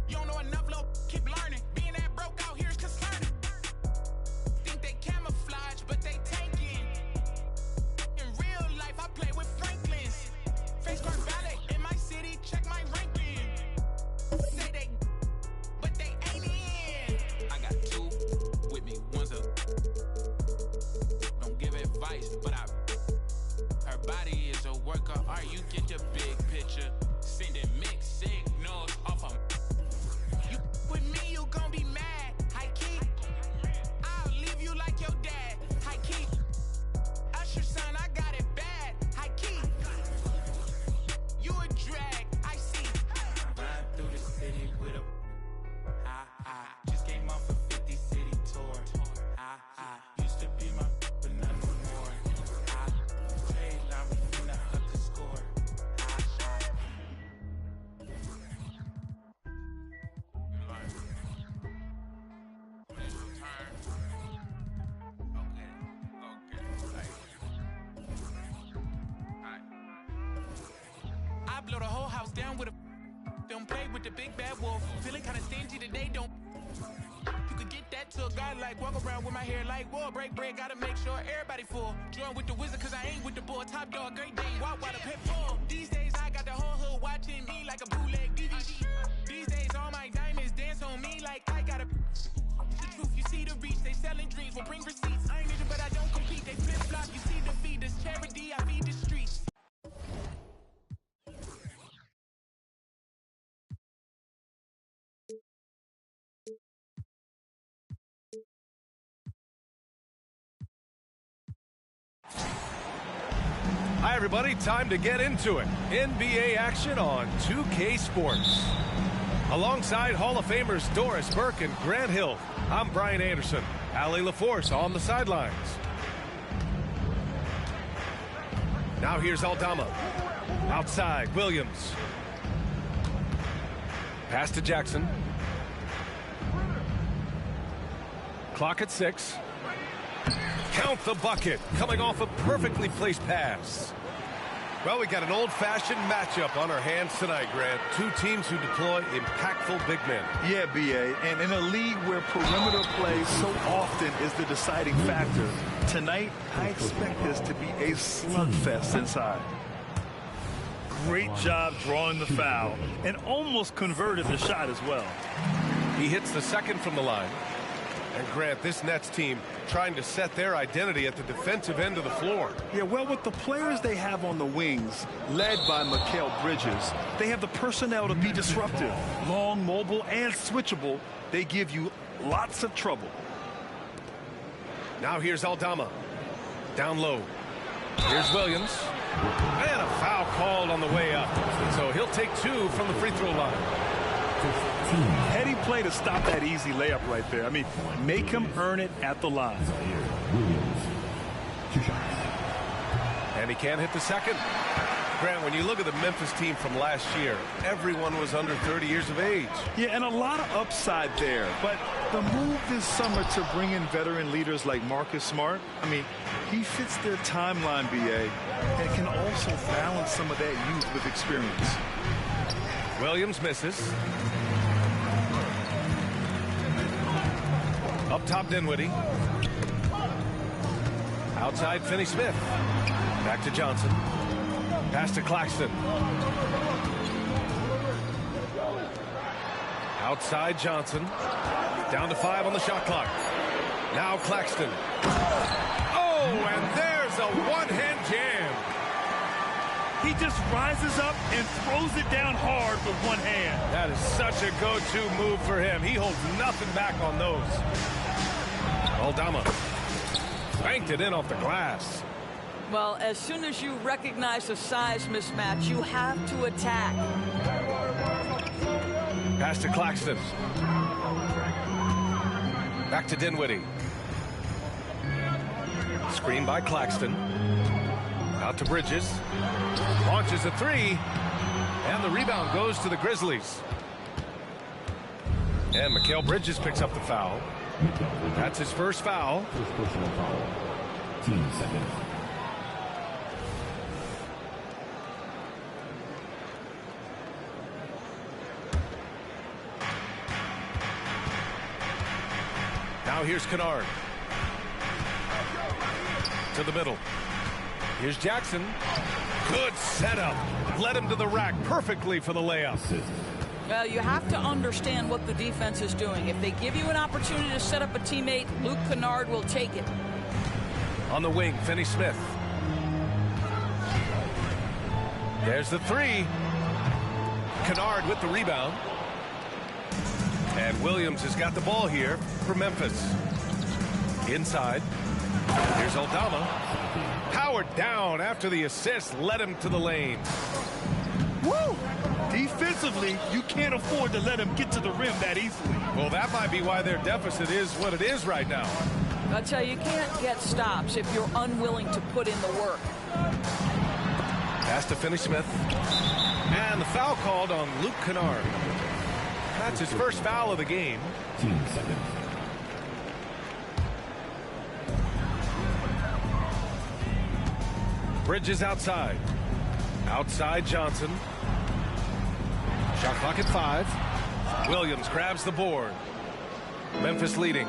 You don't know enough, little keep learning. Being that broke out here is concerning. Think they camouflage, but they tanking. In real life, I play with Franklins. Face card ballet in my city, check my ranking. Say they blow the whole house down with a. Don't play with the big bad wolf. Feeling kinda stingy today, don't. You could get that to a guy like walk around with my hair like war. Break bread, gotta make sure everybody full. Join with the wizard, cause I ain't with the boy. Top dog, great day, walk while the pit full. These days I got the whole hood watching me like a bootleg DVD. These days all my diamonds dance on me like I got a. The truth, you see the reach, they selling dreams, will bring receipts. I ain't ninja, but I don't compete, they flip flop. You see the feed, this charity, I feed the streets. Hi, everybody. Time to get into it. NBA action on 2K Sports. Alongside Hall of Famers Doris Burke and Grant Hill, I'm Brian Anderson. Allie LaForce on the sidelines. Now here's Aldama. Outside, Williams. Pass to Jackson. Clock at 6. Count the bucket, coming off a perfectly placed pass. Well, we got an old-fashioned matchup on our hands tonight, Grant. Two teams who deploy impactful big men. Yeah, B.A., and in a league where perimeter play so often is the deciding factor, tonight I expect this to be a slugfest inside. Great job drawing the foul and almost converted the shot as well. He hits the second from the line. And Grant, this Nets team trying to set their identity at the defensive end of the floor. Yeah, well, with the players they have on the wings, led by Mikal Bridges, they have the personnel to be disruptive. Long, mobile, and switchable. They give you lots of trouble. Now here's Aldama. Down low. Here's Williams. And a foul called on the way up. So he'll take 2 from the free throw line. Heady play to stop that easy layup right there. I mean, make him earn it at the line. And he can't hit the second. Grant, when you look at the Memphis team from last year, everyone was under 30 years of age. Yeah, and a lot of upside there. But the move this summer to bring in veteran leaders like Marcus Smart, I mean, he fits their timeline, B.A., and can also balance some of that youth with experience. Williams misses. Up top, Dinwiddie. Outside, Finney-Smith. Back to Johnson. Pass to Claxton. Outside, Johnson. Down to 5 on the shot clock. Now Claxton. Oh, and there's a one-hand jam. He just rises up and throws it down hard with one hand. That is such a go-to move for him. He holds nothing back on those. Aldama banked it in off the glass. Well, as soon as you recognize a size mismatch, you have to attack. Pass to Claxton. Back to Dinwiddie. Screen by Claxton. Out to Bridges. Launches a 3. And the rebound goes to the Grizzlies. And Mikal Bridges picks up the foul. That's his first foul. First personal foul. Team second. Now here's Kennard. To the middle. Here's Jackson. Good setup. Led him to the rack perfectly for the layup. Well, you have to understand what the defense is doing. If they give you an opportunity to set up a teammate, Luke Kennard will take it. On the wing, Finney-Smith. There's the 3. Kennard with the rebound. And Williams has got the ball here for Memphis. Inside. Here's Aldama. Powered down after the assist led him to the lane. Woo! Defensively, you can't afford to let him get to the rim that easily. Well, that might be why their deficit is what it is right now. I tell you, you can't get stops if you're unwilling to put in the work. Pass to Finney-Smith. And the foul called on Luke Kennard. That's his first foul of the game. Team second. Bridges outside. Outside Johnson. Shot clock at 5. Williams grabs the board. Memphis leading.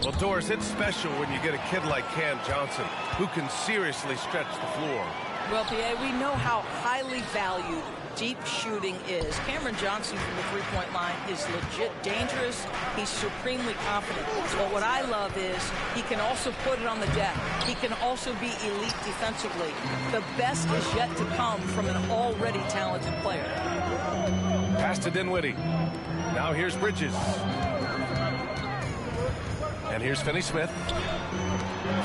Well, Doris, it's special when you get a kid like Cam Johnson who can seriously stretch the floor. Well, P.A., we know how highly valued deep shooting is. Cameron Johnson from the three-point line is legit dangerous. He's supremely confident. But what I love is he can also put it on the deck. He can also be elite defensively. The best is yet to come from an already talented player. Pass to Dinwiddie. Now here's Bridges. And here's Finney-Smith.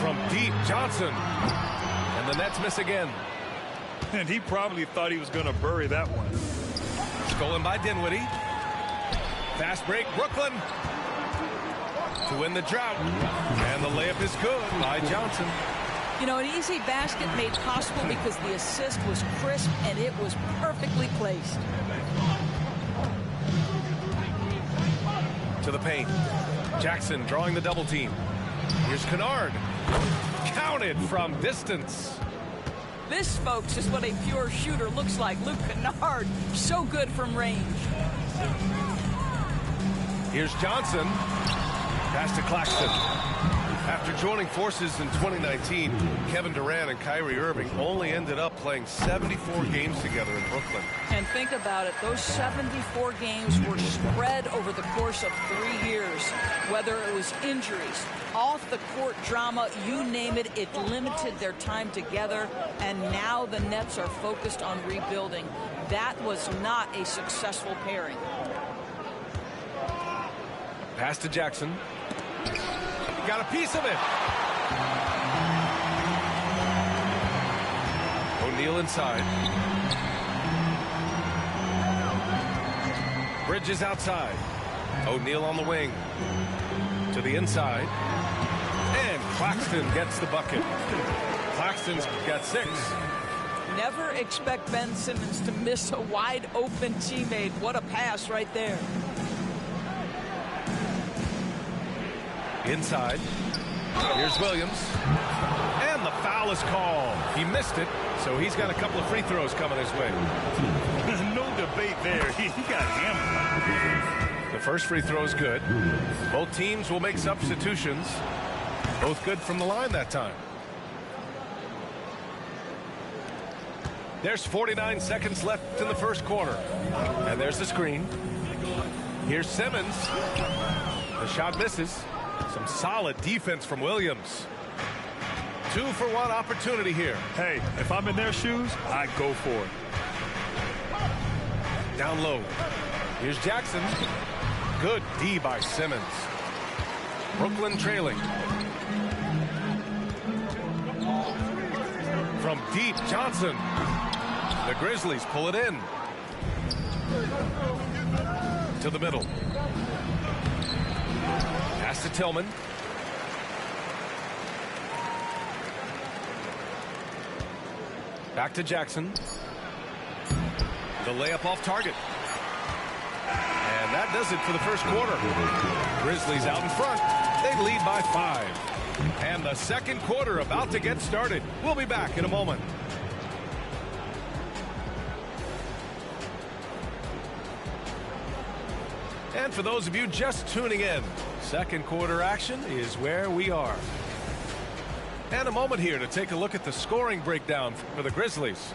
From deep, Johnson. And the Nets miss again. And he probably thought he was going to bury that one. Stolen by Dinwiddie. Fast break, Brooklyn. To win the drought. And the layup is good by Johnson. You know, an easy basket made possible because the assist was crisp and it was perfectly placed. To the paint. Jackson drawing the double team. Here's Kennard. Counted from distance. This, folks, is what a pure shooter looks like. Luke Kennard, so good from range. Here's Johnson. Pass to Claxton. After joining forces in 2019, Kevin Durant and Kyrie Irving only ended up playing 74 games together in Brooklyn. And think about it, those 74 games were spread over the course of 3 years. Whether it was injuries, off-the-court drama, you name it, it limited their time together. And now the Nets are focused on rebuilding. That was not a successful pairing. Pass to Jackson. Got a piece of it. O'Neal inside. Bridges outside. O'Neal on the wing. To the inside. And Claxton gets the bucket. Claxton's got 6. Never expect Ben Simmons to miss a wide open teammate. What a pass right there. Inside. Here's Williams. And the foul is called. He missed it, so he's got a couple of free throws coming his way. No debate there. He got hammered. The first free throw is good. Both teams will make substitutions. Both good from the line that time. There's 49 seconds left in the first quarter. And there's the screen. Here's Simmons. The shot misses. Some solid defense from Williams. 2-for-1 opportunity here. Hey, if I'm in their shoes, I'd go for it. Down low. Here's Jackson. Good D by Simmons. Brooklyn trailing. From deep, Johnson. The Grizzlies pull it in. To the middle. Pass to Tillman. Back to Jackson. The layup off target. And that does it for the first quarter. Grizzlies out in front. They lead by 5. And the second quarter about to get started. We'll be back in a moment. And for those of you just tuning in, second quarter action is where we are. And a moment here to take a look at the scoring breakdown for the Grizzlies.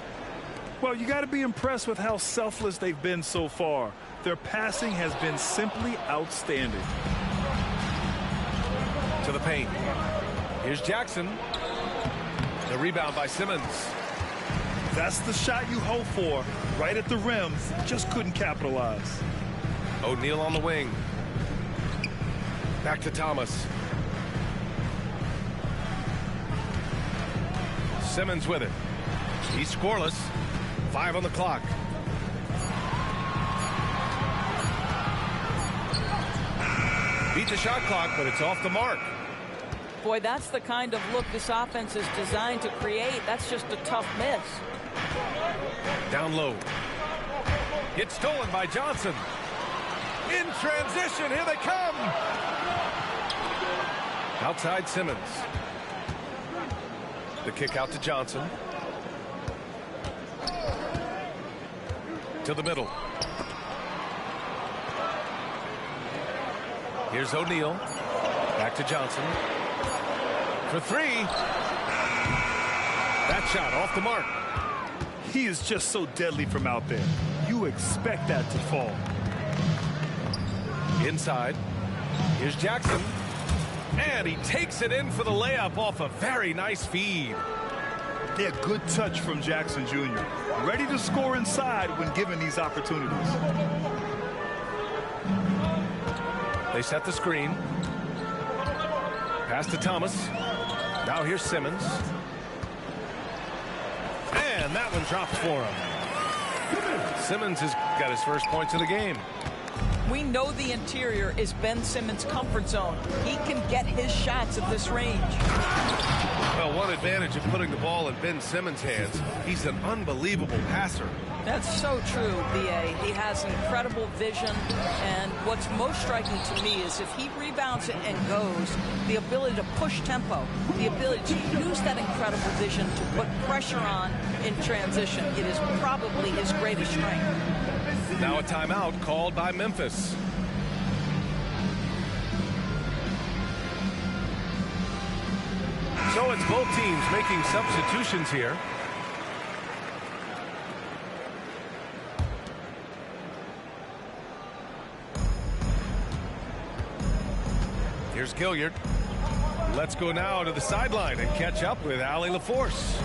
Well, you got to be impressed with how selfless they've been so far. Their passing has been simply outstanding. To the paint. Here's Jackson. The rebound by Simmons. That's the shot you hope for. Right at the rim. Just couldn't capitalize. O'Neal on the wing. Back to Thomas. Simmons with it. He's scoreless. 5 on the clock. Beat the shot clock, but it's off the mark. Boy, that's the kind of look this offense is designed to create. That's just a tough miss. Down low. It's stolen by Johnson. In transition, here they come. Outside Simmons. The kick out to Johnson. To the middle. Here's O'Neal. Back to Johnson. For three. That shot off the mark. He is just so deadly from out there. You expect that to fall. Inside. Here's Jackson. And he takes it in for the layup off a very nice feed. Yeah, good touch from Jackson Jr. Ready to score inside when given these opportunities. They set the screen. Pass to Thomas. Now here's Simmons. And that one dropped for him. Simmons has got his first points of the game. We know the interior is Ben Simmons' comfort zone. He can get his shots at this range. Well, one advantage of putting the ball in Ben Simmons' hands, he's an unbelievable passer. That's so true, B.A. He has incredible vision, and what's most striking to me is if he rebounds it and goes, the ability to push tempo, the ability to use that incredible vision to put pressure on in transition. It is probably his greatest strength. Now a timeout called by Memphis. So it's both teams making substitutions here. Here's Gilliard. Let's go now to the sideline and catch up with Allie LaForce.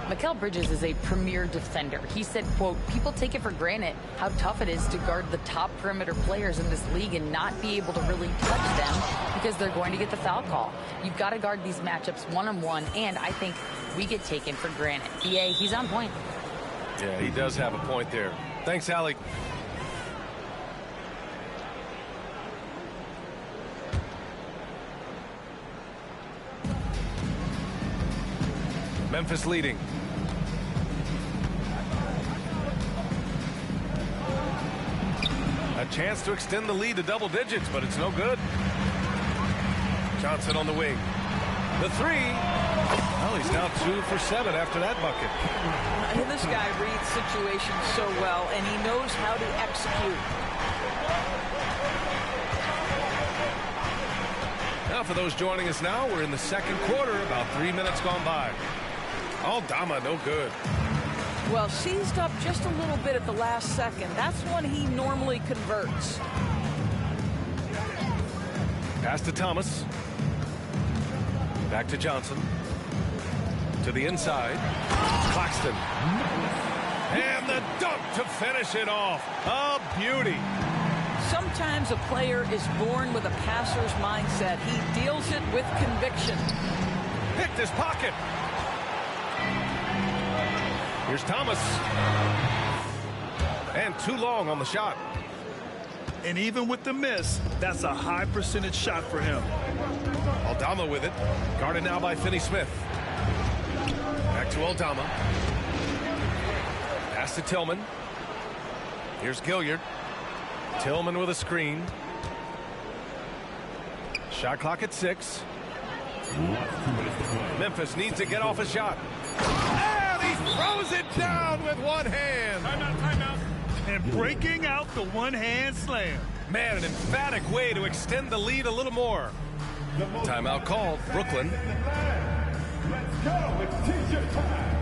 Mikal Bridges is a premier defender. He said, quote, people take it for granted how tough it is to guard the top perimeter players in this league and not be able to really touch them because they're going to get the foul call. You've got to guard these matchups one-on-one, and I think we get taken for granted. BA, he's on point. Yeah, he does have a point there. Thanks, Allie. Memphis leading. A chance to extend the lead to double digits, but it's no good. Johnson on the wing. The three. Well, he's now 2 for 7 after that bucket. This guy reads situations so well, and he knows how to execute. Now, for those joining us now, we're in the second quarter, about 3 minutes gone by. Aldama, no good. Well, seized up just a little bit at the last second. That's when he normally converts. Pass to Thomas. Back to Johnson. To the inside. Claxton. And the dunk to finish it off. A beauty. Sometimes a player is born with a passer's mindset. He deals it with conviction. Picked his pocket. Here's Thomas. And too long on the shot. And even with the miss, that's a high percentage shot for him. Aldama with it. Guarded now by Finney-Smith. Back to Aldama. Pass to Tillman. Here's Gilliard. Tillman with a screen. Shot clock at 6. Memphis needs to get off a shot. And he throws it down with one hand. Timeout. And breaking out the one-hand slam. Man, an emphatic way to extend the lead a little more. Timeout called. Brooklyn. Let's go. It's t-shirt time.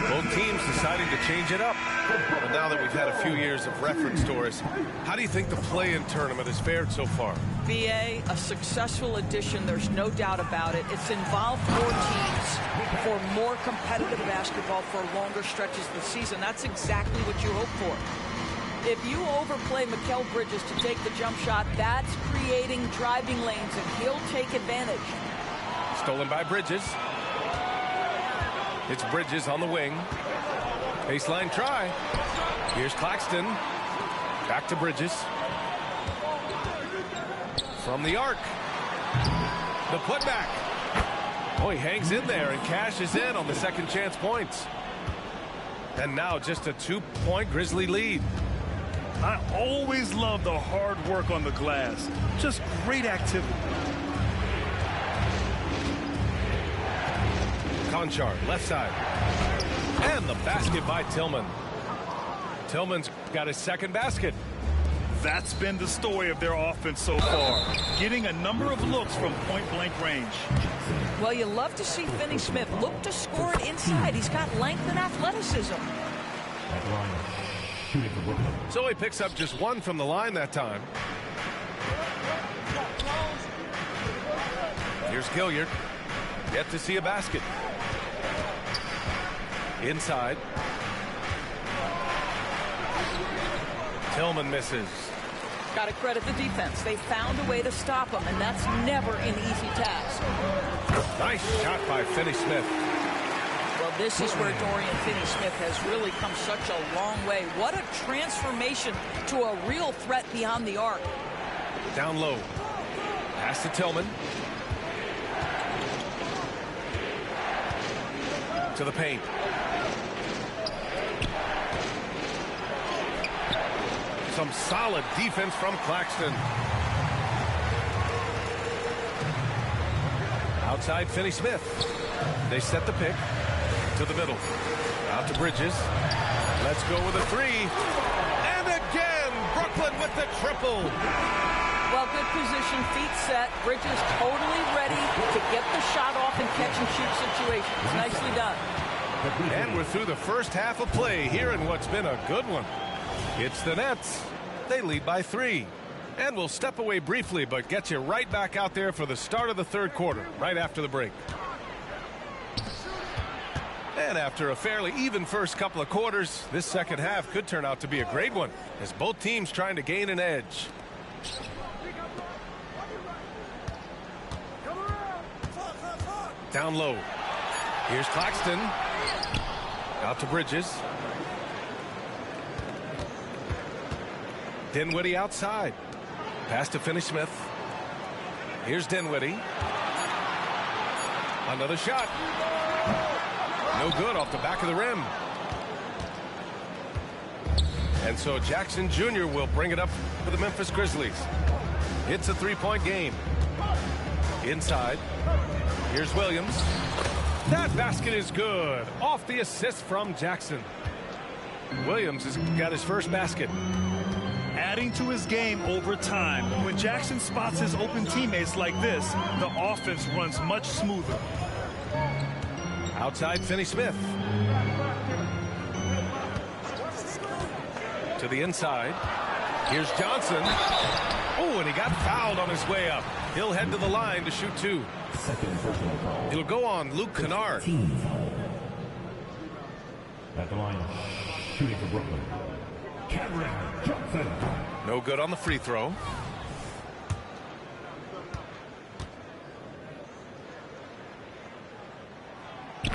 Both teams deciding to change it up. But now that we've had a few years of reference to us, how do you think the play-in tournament has fared so far? BA, a successful addition, there's no doubt about it. It's involved more teams for more competitive basketball for longer stretches of the season. That's exactly what you hope for. If you overplay Mikal Bridges to take the jump shot, that's creating driving lanes, and he'll take advantage. Stolen by Bridges. It's Bridges on the wing. Baseline try. Here's Claxton. Back to Bridges. From the arc. The putback. Oh, he hangs in there and cashes in on the second chance points. And now just a 2-point Grizzly lead. I always love the hard work on the glass. Just great activity. Conchar, left side. And the basket by Tillman. Tillman's got his second basket. That's been the story of their offense so far, getting a number of looks from point-blank range. Well, you love to see Finney Smith look to score it inside. He's got length and athleticism. So he picks up just one from the line that time. Here's Gilliard. Yet to see a basket. Inside. Tillman misses. Got to credit the defense. They found a way to stop him, and that's never an easy task. Nice shot by Finney Smith. Well, this is where Dorian Finney-Smith has really come such a long way. What a transformation to a real threat beyond the arc. Down low. Pass to Tillman. To the paint. Some solid defense from Claxton. Outside Finney-Smith. They set the pick. To the middle. Out to Bridges. Let's go with a three. And again, Brooklyn with the triple. Well, good position, feet set. Bridges totally ready to get the shot off in catch-and-shoot situations. Nicely done. And we're through the first half of play here in what's been a good one. It's the Nets. They lead by 3. And we'll step away briefly, but get you right back out there for the start of the third quarter, right after the break. And after a fairly even first couple of quarters, this second half could turn out to be a great one, as both teams trying to gain an edge. Down low. Here's Claxton. Out to Bridges. Dinwiddie outside. Pass to Finney-Smith. Here's Dinwiddie. Another shot. No good off the back of the rim. And so Jackson Jr. will bring it up for the Memphis Grizzlies. It's a 3-point game. Inside. Here's Williams. That basket is good. Off the assist from Jackson. Williams has got his first basket. Adding to his game over time. When Jackson spots his open teammates like this, the offense runs much smoother. Outside Finney-Smith. To the inside. Here's Johnson. Oh, and he got fouled on his way up. He'll head to the line to shoot 2. It'll go on Luke Kennard. At the line, shooting for Brooklyn, Cameron Johnson. No good on the free throw.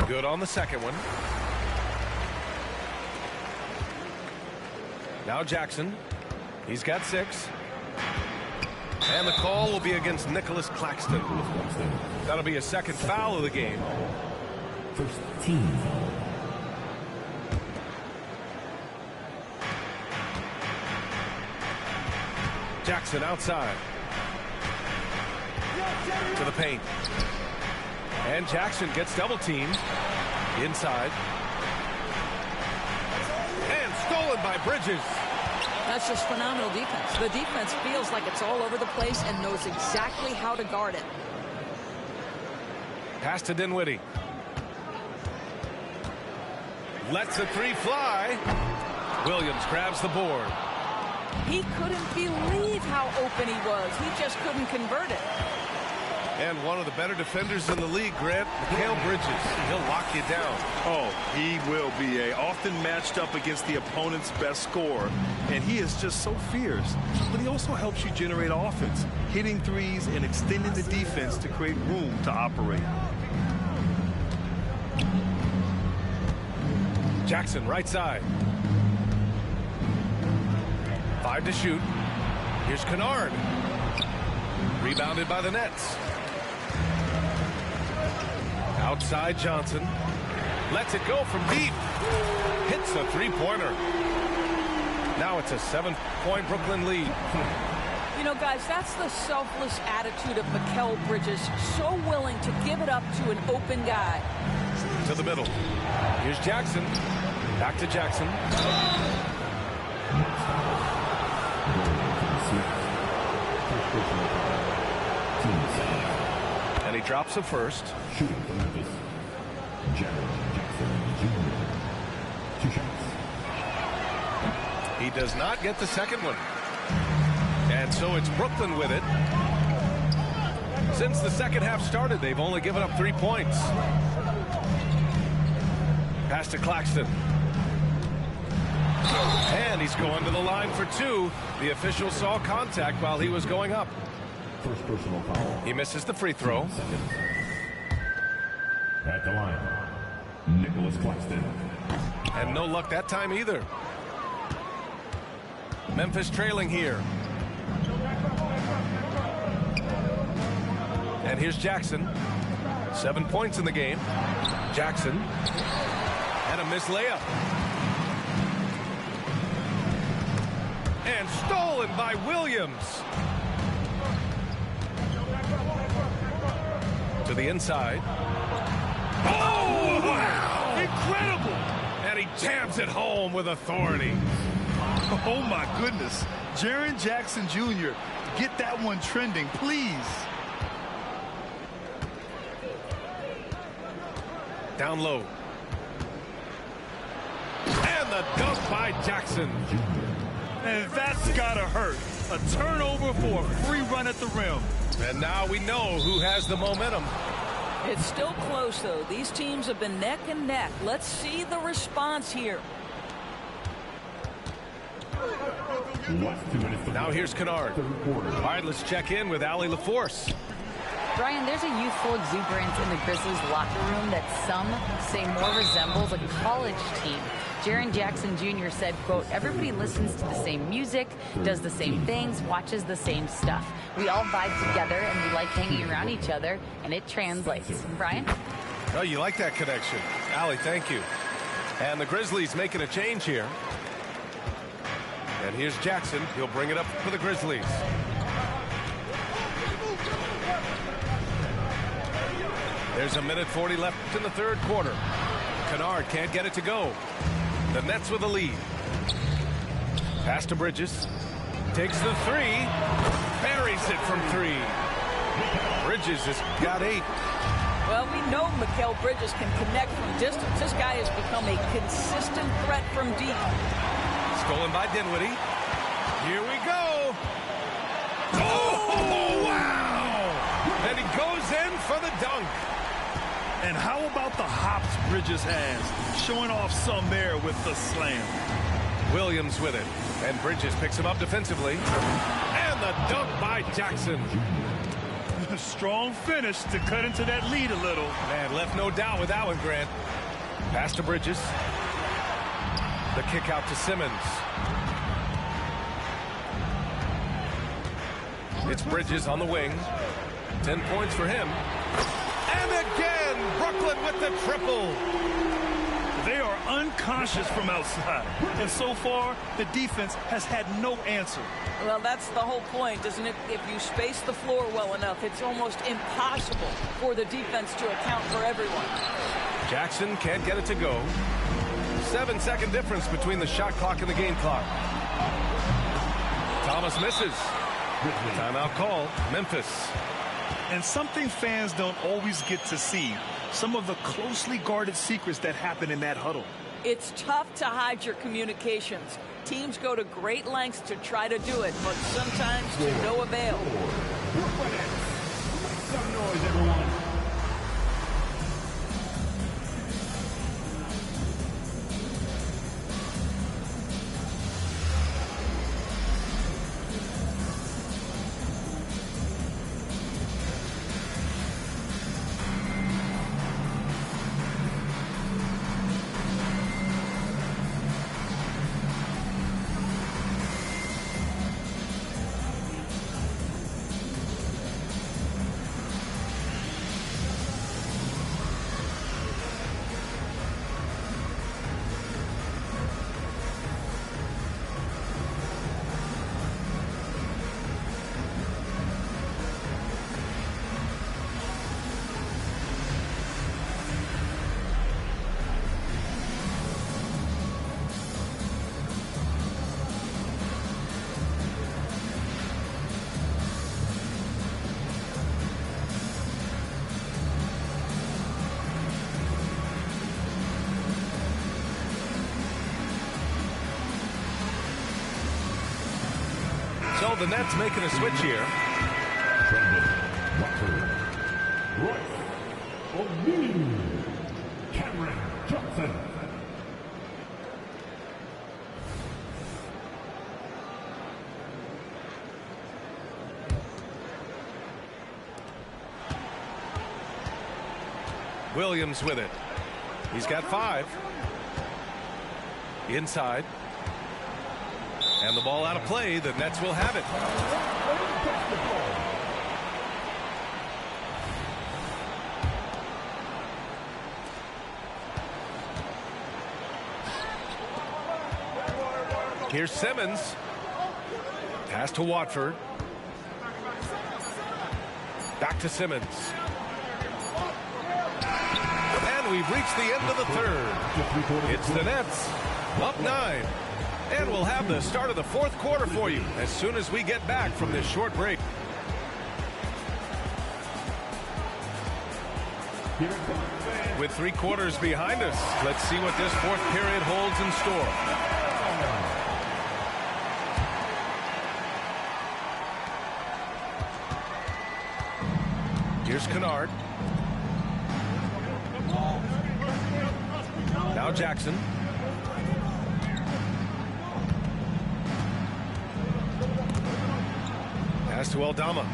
Good on the second one. Now Jackson. He's got 6. And the call will be against Nicholas Claxton. That'll be a second foul of the game. First team. Jackson outside. To the paint. And Jackson gets double teamed. Inside. And stolen by Bridges. That's just phenomenal defense. The defense feels like it's all over the place and knows exactly how to guard it. Pass to Dinwiddie. Lets a 3 fly. Williams grabs the board. He couldn't believe how open he was. He just couldn't convert it. And one of the better defenders in the league, Grant, Mikal Bridges. He'll lock you down. Oh, he will be often matched up against the opponent's best scorer. And he is just so fierce. But he also helps you generate offense, hitting threes and extending the defense to create room to operate. Jackson, right side. 5 to shoot. Here's Kennard. Rebounded by the Nets. Outside Johnson. Lets it go from deep. Hits a three-pointer. Now it's a 7-point Brooklyn lead. You know, guys, that's the selfless attitude of Mikal Bridges. So willing to give it up to an open guy. To the middle. Here's Jackson. Back to Jackson. And he drops a first. Shooting for Memphis, Jaren Jackson Jr. 2 shots. He does not get the second one. And so it's Brooklyn with it. Since the second half started, they've only given up 3 points. Pass to Claxton. And he's going to the line for 2. The official saw contact while he was going up. First personal foul. He misses the free throw. At the line, Nicholas Claxton. And no luck that time either. Memphis trailing here. And here's Jackson. 7 points in the game. Jackson. And a missed layup. And stolen by Williams. To the inside. Oh, wow! Incredible! And he jams it home with authority. Oh, my goodness. Jaren Jackson Jr., get that one trending, please. Down low. And the dunk by Jackson. And that's gotta hurt. A turnover for a free run at the rim. And now we know who has the momentum. It's still close, though. These teams have been neck and neck. Let's see the response here. Now here's Kennard. All right, let's check in with Allie LaForce. Brian, there's a youthful exuberance in the Grizzlies locker room that some say more resembles a college team. Jaren Jackson Jr. said, quote, everybody listens to the same music, does the same things, watches the same stuff. We all vibe together and we like hanging around each other, and it translates. Brian? Oh, you like that connection. Allie, thank you. And the Grizzlies making a change here. And here's Jackson. He'll bring it up for the Grizzlies. There's a minute 40 left in the third quarter. Kennard can't get it to go. The Nets with the lead. Pass to Bridges. Takes the three. Buries it from 3. Bridges has got 8. Well, we know Mikal Bridges can connect from distance. This guy has become a consistent threat from deep. Stolen by Dinwiddie. Here we go. Oh, wow! And he goes in for the dunk. And how about the hops Bridges has? Showing off some there with the slam. Williams with it. And Bridges picks him up defensively. And the dunk by Jackson. Strong finish to cut into that lead a little. Man, left no doubt with that one, Grant. Pass to Bridges. The kick out to Simmons. It's Bridges on the wing. 10 points for him. And again, Brooklyn with the triple. They are unconscious from outside. And so far, the defense has had no answer. Well, that's the whole point, isn't it? If you space the floor well enough, it's almost impossible for the defense to account for everyone. Jackson can't get it to go. 7-second difference between the shot clock and the game clock. Thomas misses. Timeout call, Memphis. And something fans don't always get to see, some of the closely guarded secrets that happen in that huddle. It's tough to hide your communications. Teams go to great lengths to try to do it, but sometimes to no avail. Some noise, everyone. So the Nets making a switch here. Cameron Johnson. Williams with it. He's got 5. Inside. And the ball out of play. The Nets will have it. Here's Simmons. Pass to Watford. Back to Simmons. And we've reached the end of the third. It's the Nets up 9. And we'll have the start of the fourth quarter for you as soon as we get back from this short break. With 3 quarters behind us, let's see what this fourth period holds in store. Here's Kennard. Now Jackson. Pass to Aldama.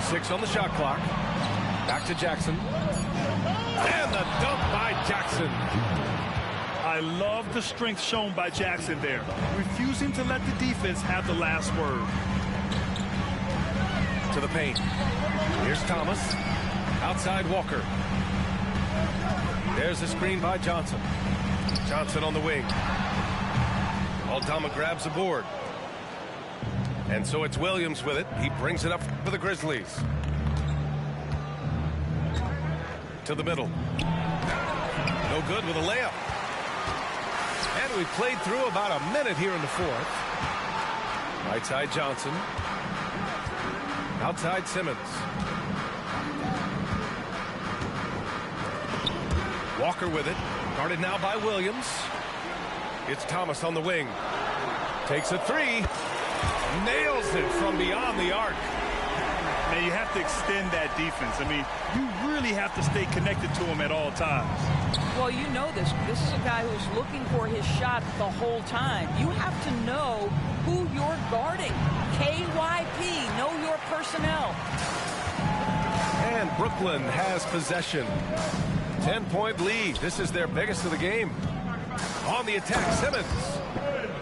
6 on the shot clock. Back to Jackson. And the dunk by Jackson. I love the strength shown by Jackson there, refusing to let the defense have the last word. To the paint. Here's Thomas. Outside Walker. There's a screen by Johnson. Johnson on the wing. Aldama grabs the board. And so it's Williams with it. He brings it up for the Grizzlies. To the middle. No good with a layup. And we played through about a minute here in the fourth. Right side Johnson. Outside Simmons. Walker with it. Guarded now by Williams. It's Thomas on the wing. Takes a 3. Nails it from beyond the arc. Man, you have to extend that defense. I mean, you really have to stay connected to him at all times. Well, you know this. This is a guy who's looking for his shot the whole time. You have to know who you're guarding. KYP, know your personnel. And Brooklyn has possession. 10-point lead. This is their biggest of the game. On the attack, Simmons.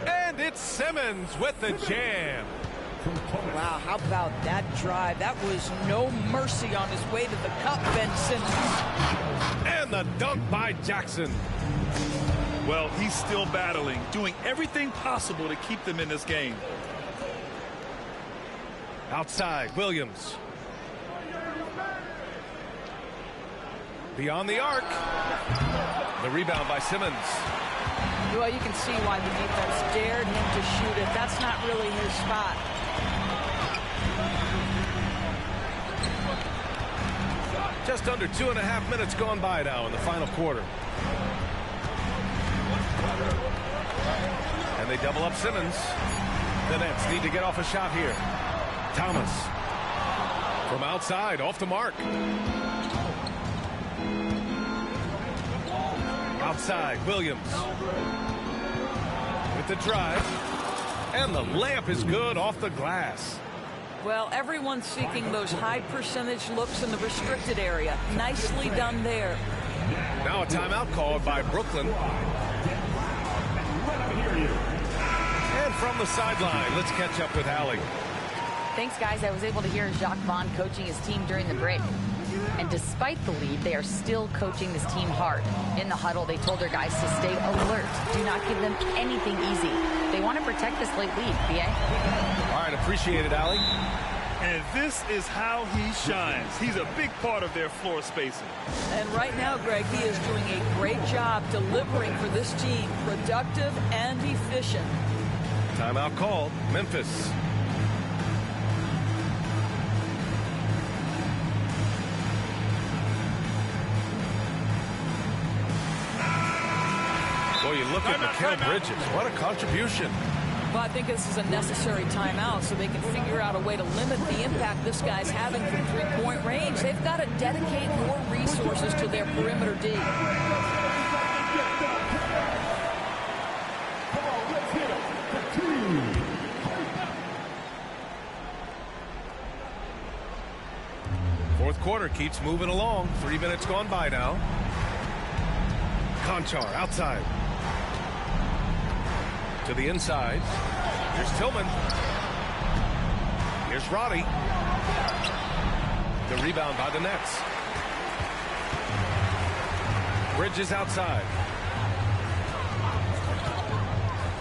And it's Simmons with the jam. Wow, how about that drive? That was no mercy on his way to the cup, Ben Simmons. And the dunk by Jackson. Well, he's still battling, doing everything possible to keep them in this game. Outside, Williams. Beyond the arc. The rebound by Simmons. Well, you can see why the defense dared him to shoot it. That's not really his spot. Just under 2.5 minutes gone by now in the final quarter. And they double up Simmons. The Nets need to get off a shot here. Thomas. From outside, off the mark. Outside, Williams. With the drive. And the layup is good off the glass. Well, everyone's seeking those high percentage looks in the restricted area. Nicely done there. Now a timeout called by Brooklyn. And from the sideline, let's catch up with Allie. Thanks, guys. I was able to hear Jacques Vaughn coaching his team during the break. And despite the lead, they are still coaching this team hard. In the huddle, they told their guys to stay alert. Do not give them anything easy. They want to protect this late lead, BA. All right, appreciate it, Allie. And this is how he shines. He's a big part of their floor spacing. And right now, Greg, he is doing a great job delivering for this team. Productive and efficient. Timeout called. Memphis. Boy, you look at Mikal Bridges. What a contribution. Well, I think this is a necessary timeout so they can figure out a way to limit the impact this guy's having from three-point range. They've got to dedicate more resources to their perimeter D. Fourth quarter keeps moving along. 3 minutes gone by now. Conchar outside. To the inside. Here's Tillman. Here's Roddy. The rebound by the Nets. Bridges outside.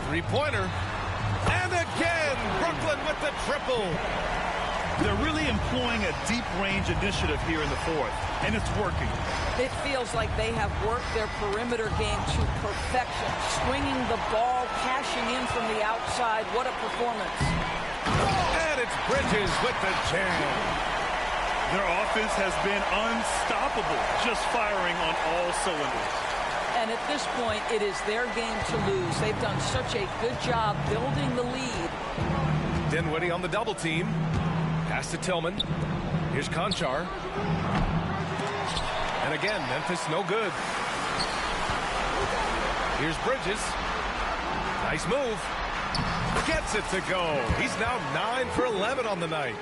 Three-pointer. And again, Brooklyn with the triple. They're really employing a deep-range initiative here in the fourth, and it's working. It feels like they have worked their perimeter game to perfection, swinging the ball, cashing in from the outside. What a performance. And it's Bridges with the jam. Their offense has been unstoppable, just firing on all cylinders. And at this point, it is their game to lose. They've done such a good job building the lead. Dinwiddie on the double team. Pass to Tillman. Here's Conchar. And again, Memphis no good. Here's Bridges. Nice move. Gets it to go. He's now 9 for 11 on the night.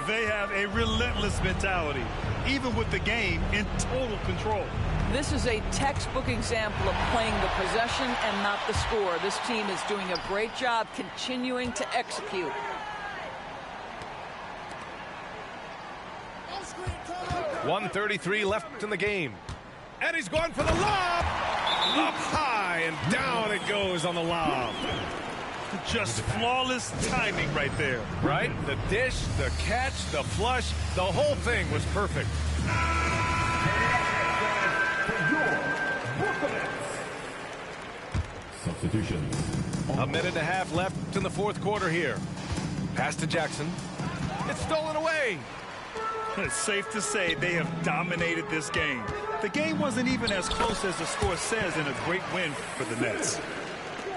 They have a relentless mentality, even with the game in total control. This is a textbook example of playing the possession and not the score. This team is doing a great job continuing to execute. .133 left in the game. And he's going for the lob. Up high and down it goes on the lob. Just flawless timing right there. Right? The dish, the catch, the flush, the whole thing was perfect. Substitution. A minute and a half left in the fourth quarter here. Pass to Jackson. It's stolen away. It's safe to say they have dominated this game. The game wasn't even as close as the score says in a great win for the Nets.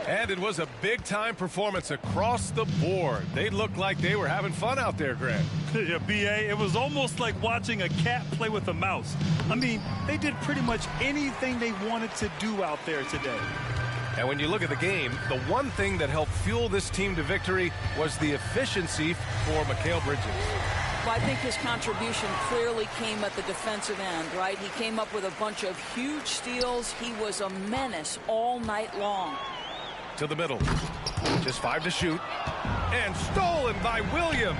And it was a big-time performance across the board. They looked like they were having fun out there, Grant. Yeah, B.A., it was almost like watching a cat play with a mouse. I mean, they did pretty much anything they wanted to do out there today. And when you look at the game, the one thing that helped fuel this team to victory was the efficiency for Mikal Bridges. Well, I think his contribution clearly came at the defensive end, right? He came up with a bunch of huge steals. He was a menace all night long. To the middle. Just 5 to shoot. And stolen by Williams.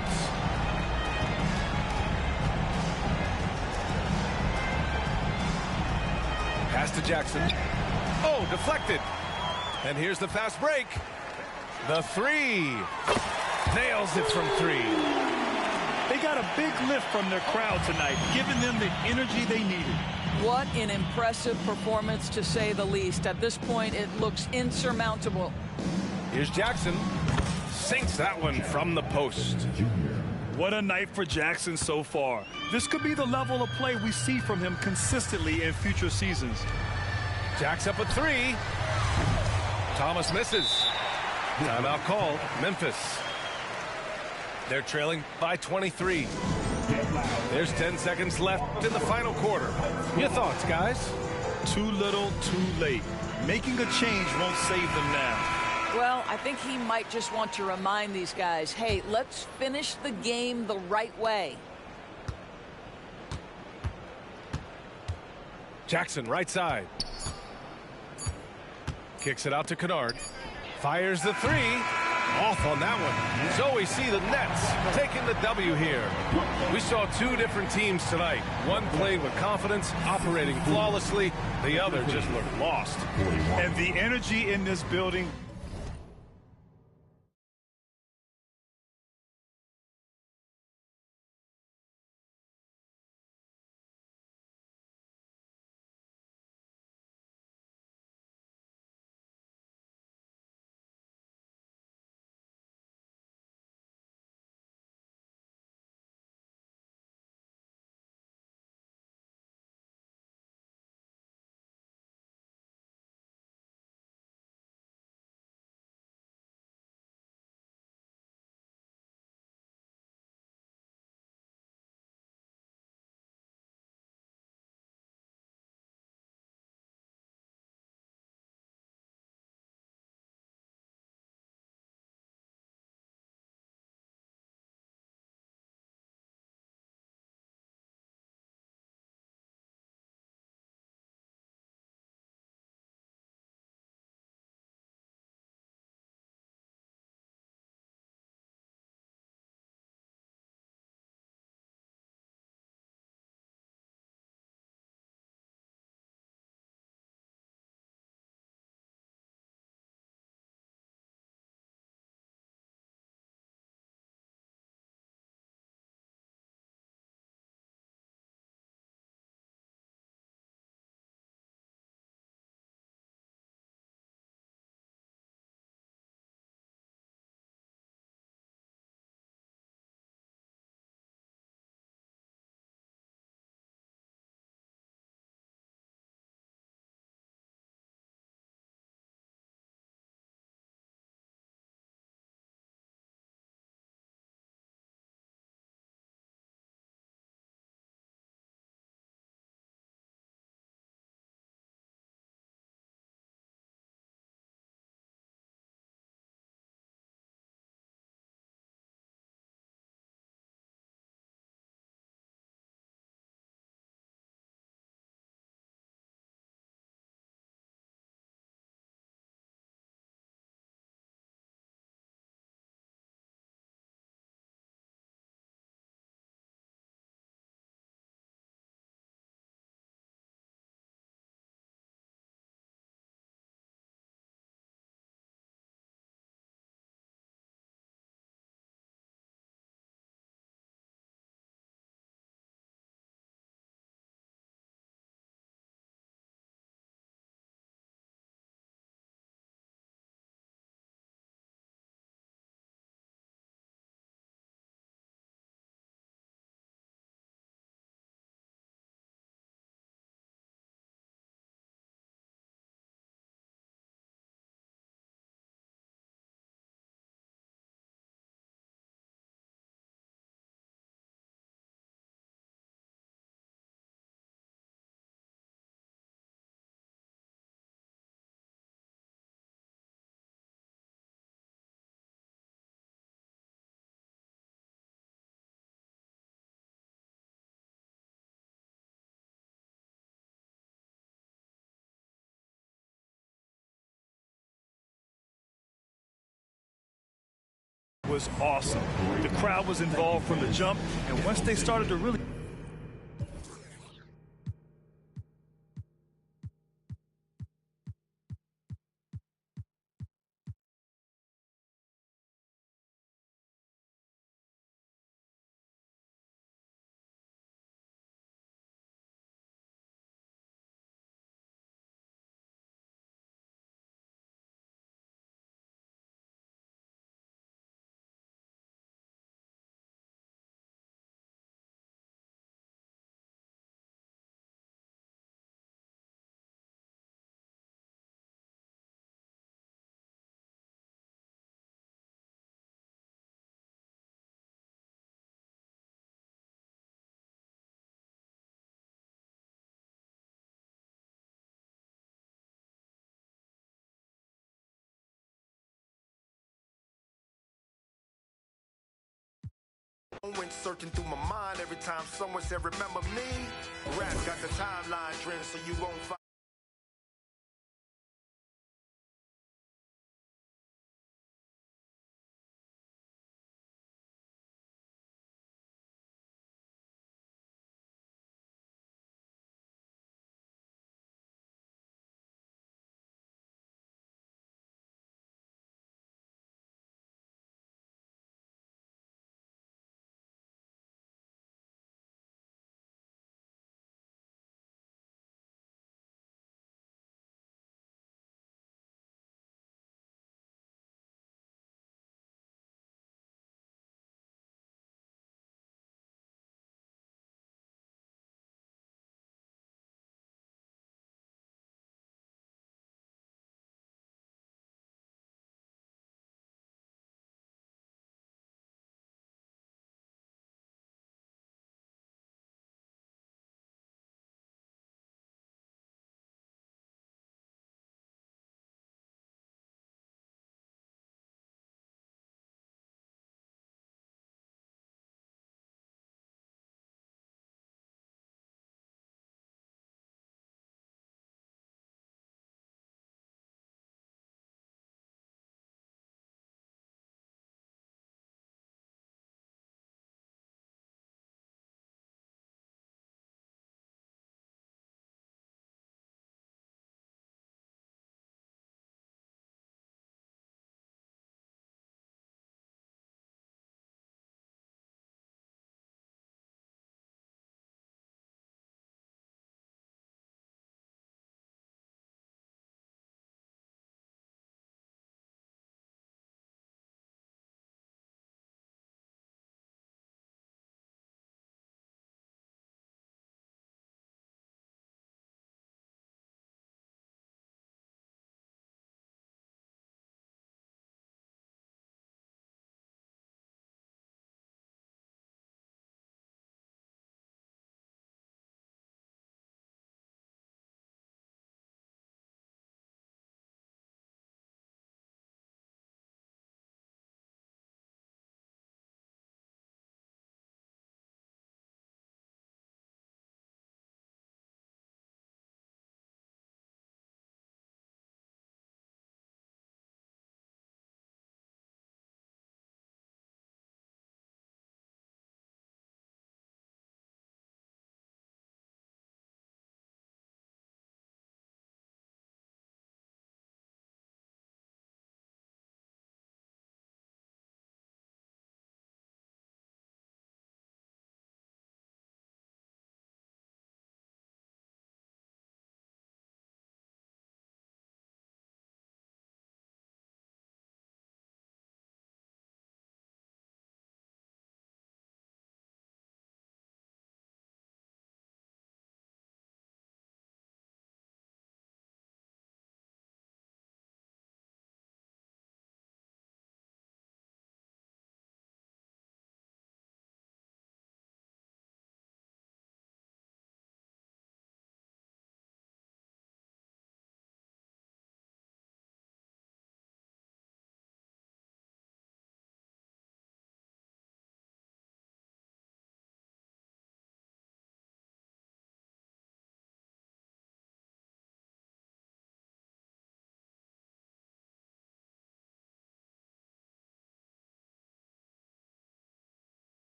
Pass to Jackson. Oh, deflected. And here's the fast break. The three. Nails it from 3. They got a big lift from their crowd tonight, giving them the energy they needed. What an impressive performance, to say the least. At this point, it looks insurmountable. Here's Jackson. Sinks that one from the post. What a night for Jackson so far. This could be the level of play we see from him consistently in future seasons. Jack's up a 3. Thomas misses. Timeout called. Memphis. They're trailing by 23. There's 10 seconds left in the final quarter. Your thoughts, guys? Too little, too late. Making a change won't save them now. Well, I think he might just want to remind these guys, hey, let's finish the game the right way. Jackson, right side. Kicks it out to Kennard. Fires the 3. Off on that one. So we see the Nets taking the W here. We saw 2 different teams tonight. One played with confidence, operating flawlessly. The other just looked lost. And the energy in this building was awesome. The crowd was involved from the jump, and once they started to really went searching through my mind every time someone said remember me. Rap got the timeline trend so you won't find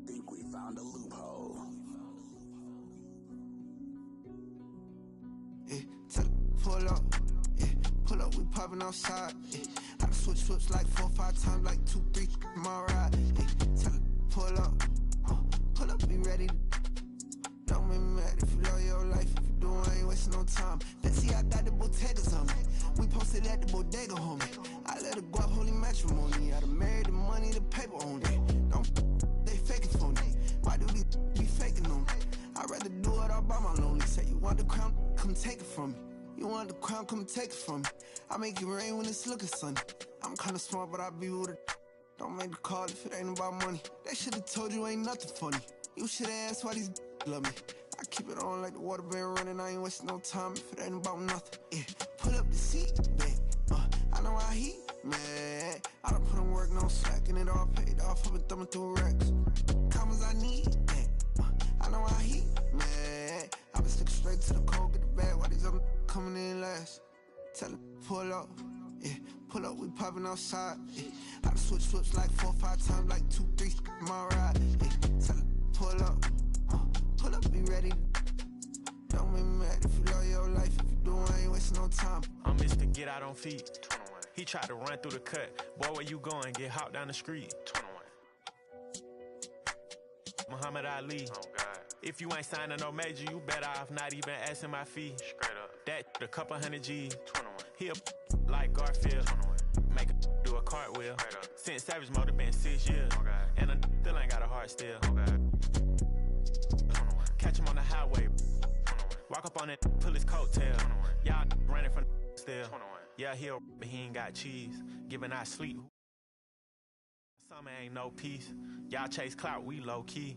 Think we found a loophole. Pull up, pull up, we poppin' outside. I done switch flips like 4 or 5 times, like 2, 3, my ride. Tell her, pull up, be ready. Don't make me mad if you love your life. If you do, I ain't wasting no time. Let's see, I got the bodegas on me. We posted at the bodega, homie. I let her go out, holy matrimony. I done married the money, the paper on it. Don't, they faking for me. Why do these be faking on me? I'd rather do it all by my lonely. Say you want the crown, come take it from me. You want the crown, come take it from me. I make it rain when it's looking sunny. I'm kinda smart, but I be with it. Don't make the call if it ain't about money. They should've told you ain't nothing funny. You should've asked why these love me. I keep it on like the water been running. I ain't wasting no time if it ain't about nothing. Pull up the seat, back. I know how he mad. I done put in work, no slacking it all paid off. I've been thumbing through racks. Commas I need, back. I know how he mad. I been sticking straight to the cold, get the bag. Why these other coming in last? Tell him, pull up, pull up, we poppin' outside. I done switch flips like 4 or 5 times, like 2, 3, my ride. Tell him, pull up, be ready. Don't make me mad if you love your life. If you do, I ain't wasting no time. I'm Mr. Get Out on feet. 21. He tried to run through the cut. Boy, where you going? Get hopped down the street. 21. Muhammad Ali. Oh, God. If you ain't signing no major, you better off not even asking my fee. Straight up. That a couple hundred G's. 21. He a like Garfield. 21. Make a do a cartwheel. Since Savage Mode been 6 years. Oh, and a still ain't got a heart still. Oh, catch him on the highway. Walk up on it, pull his coattail. Y'all running from still. Yeah, but he ain't got cheese. Giving out sleep. Summer ain't no peace. Y'all chase clout, we low key.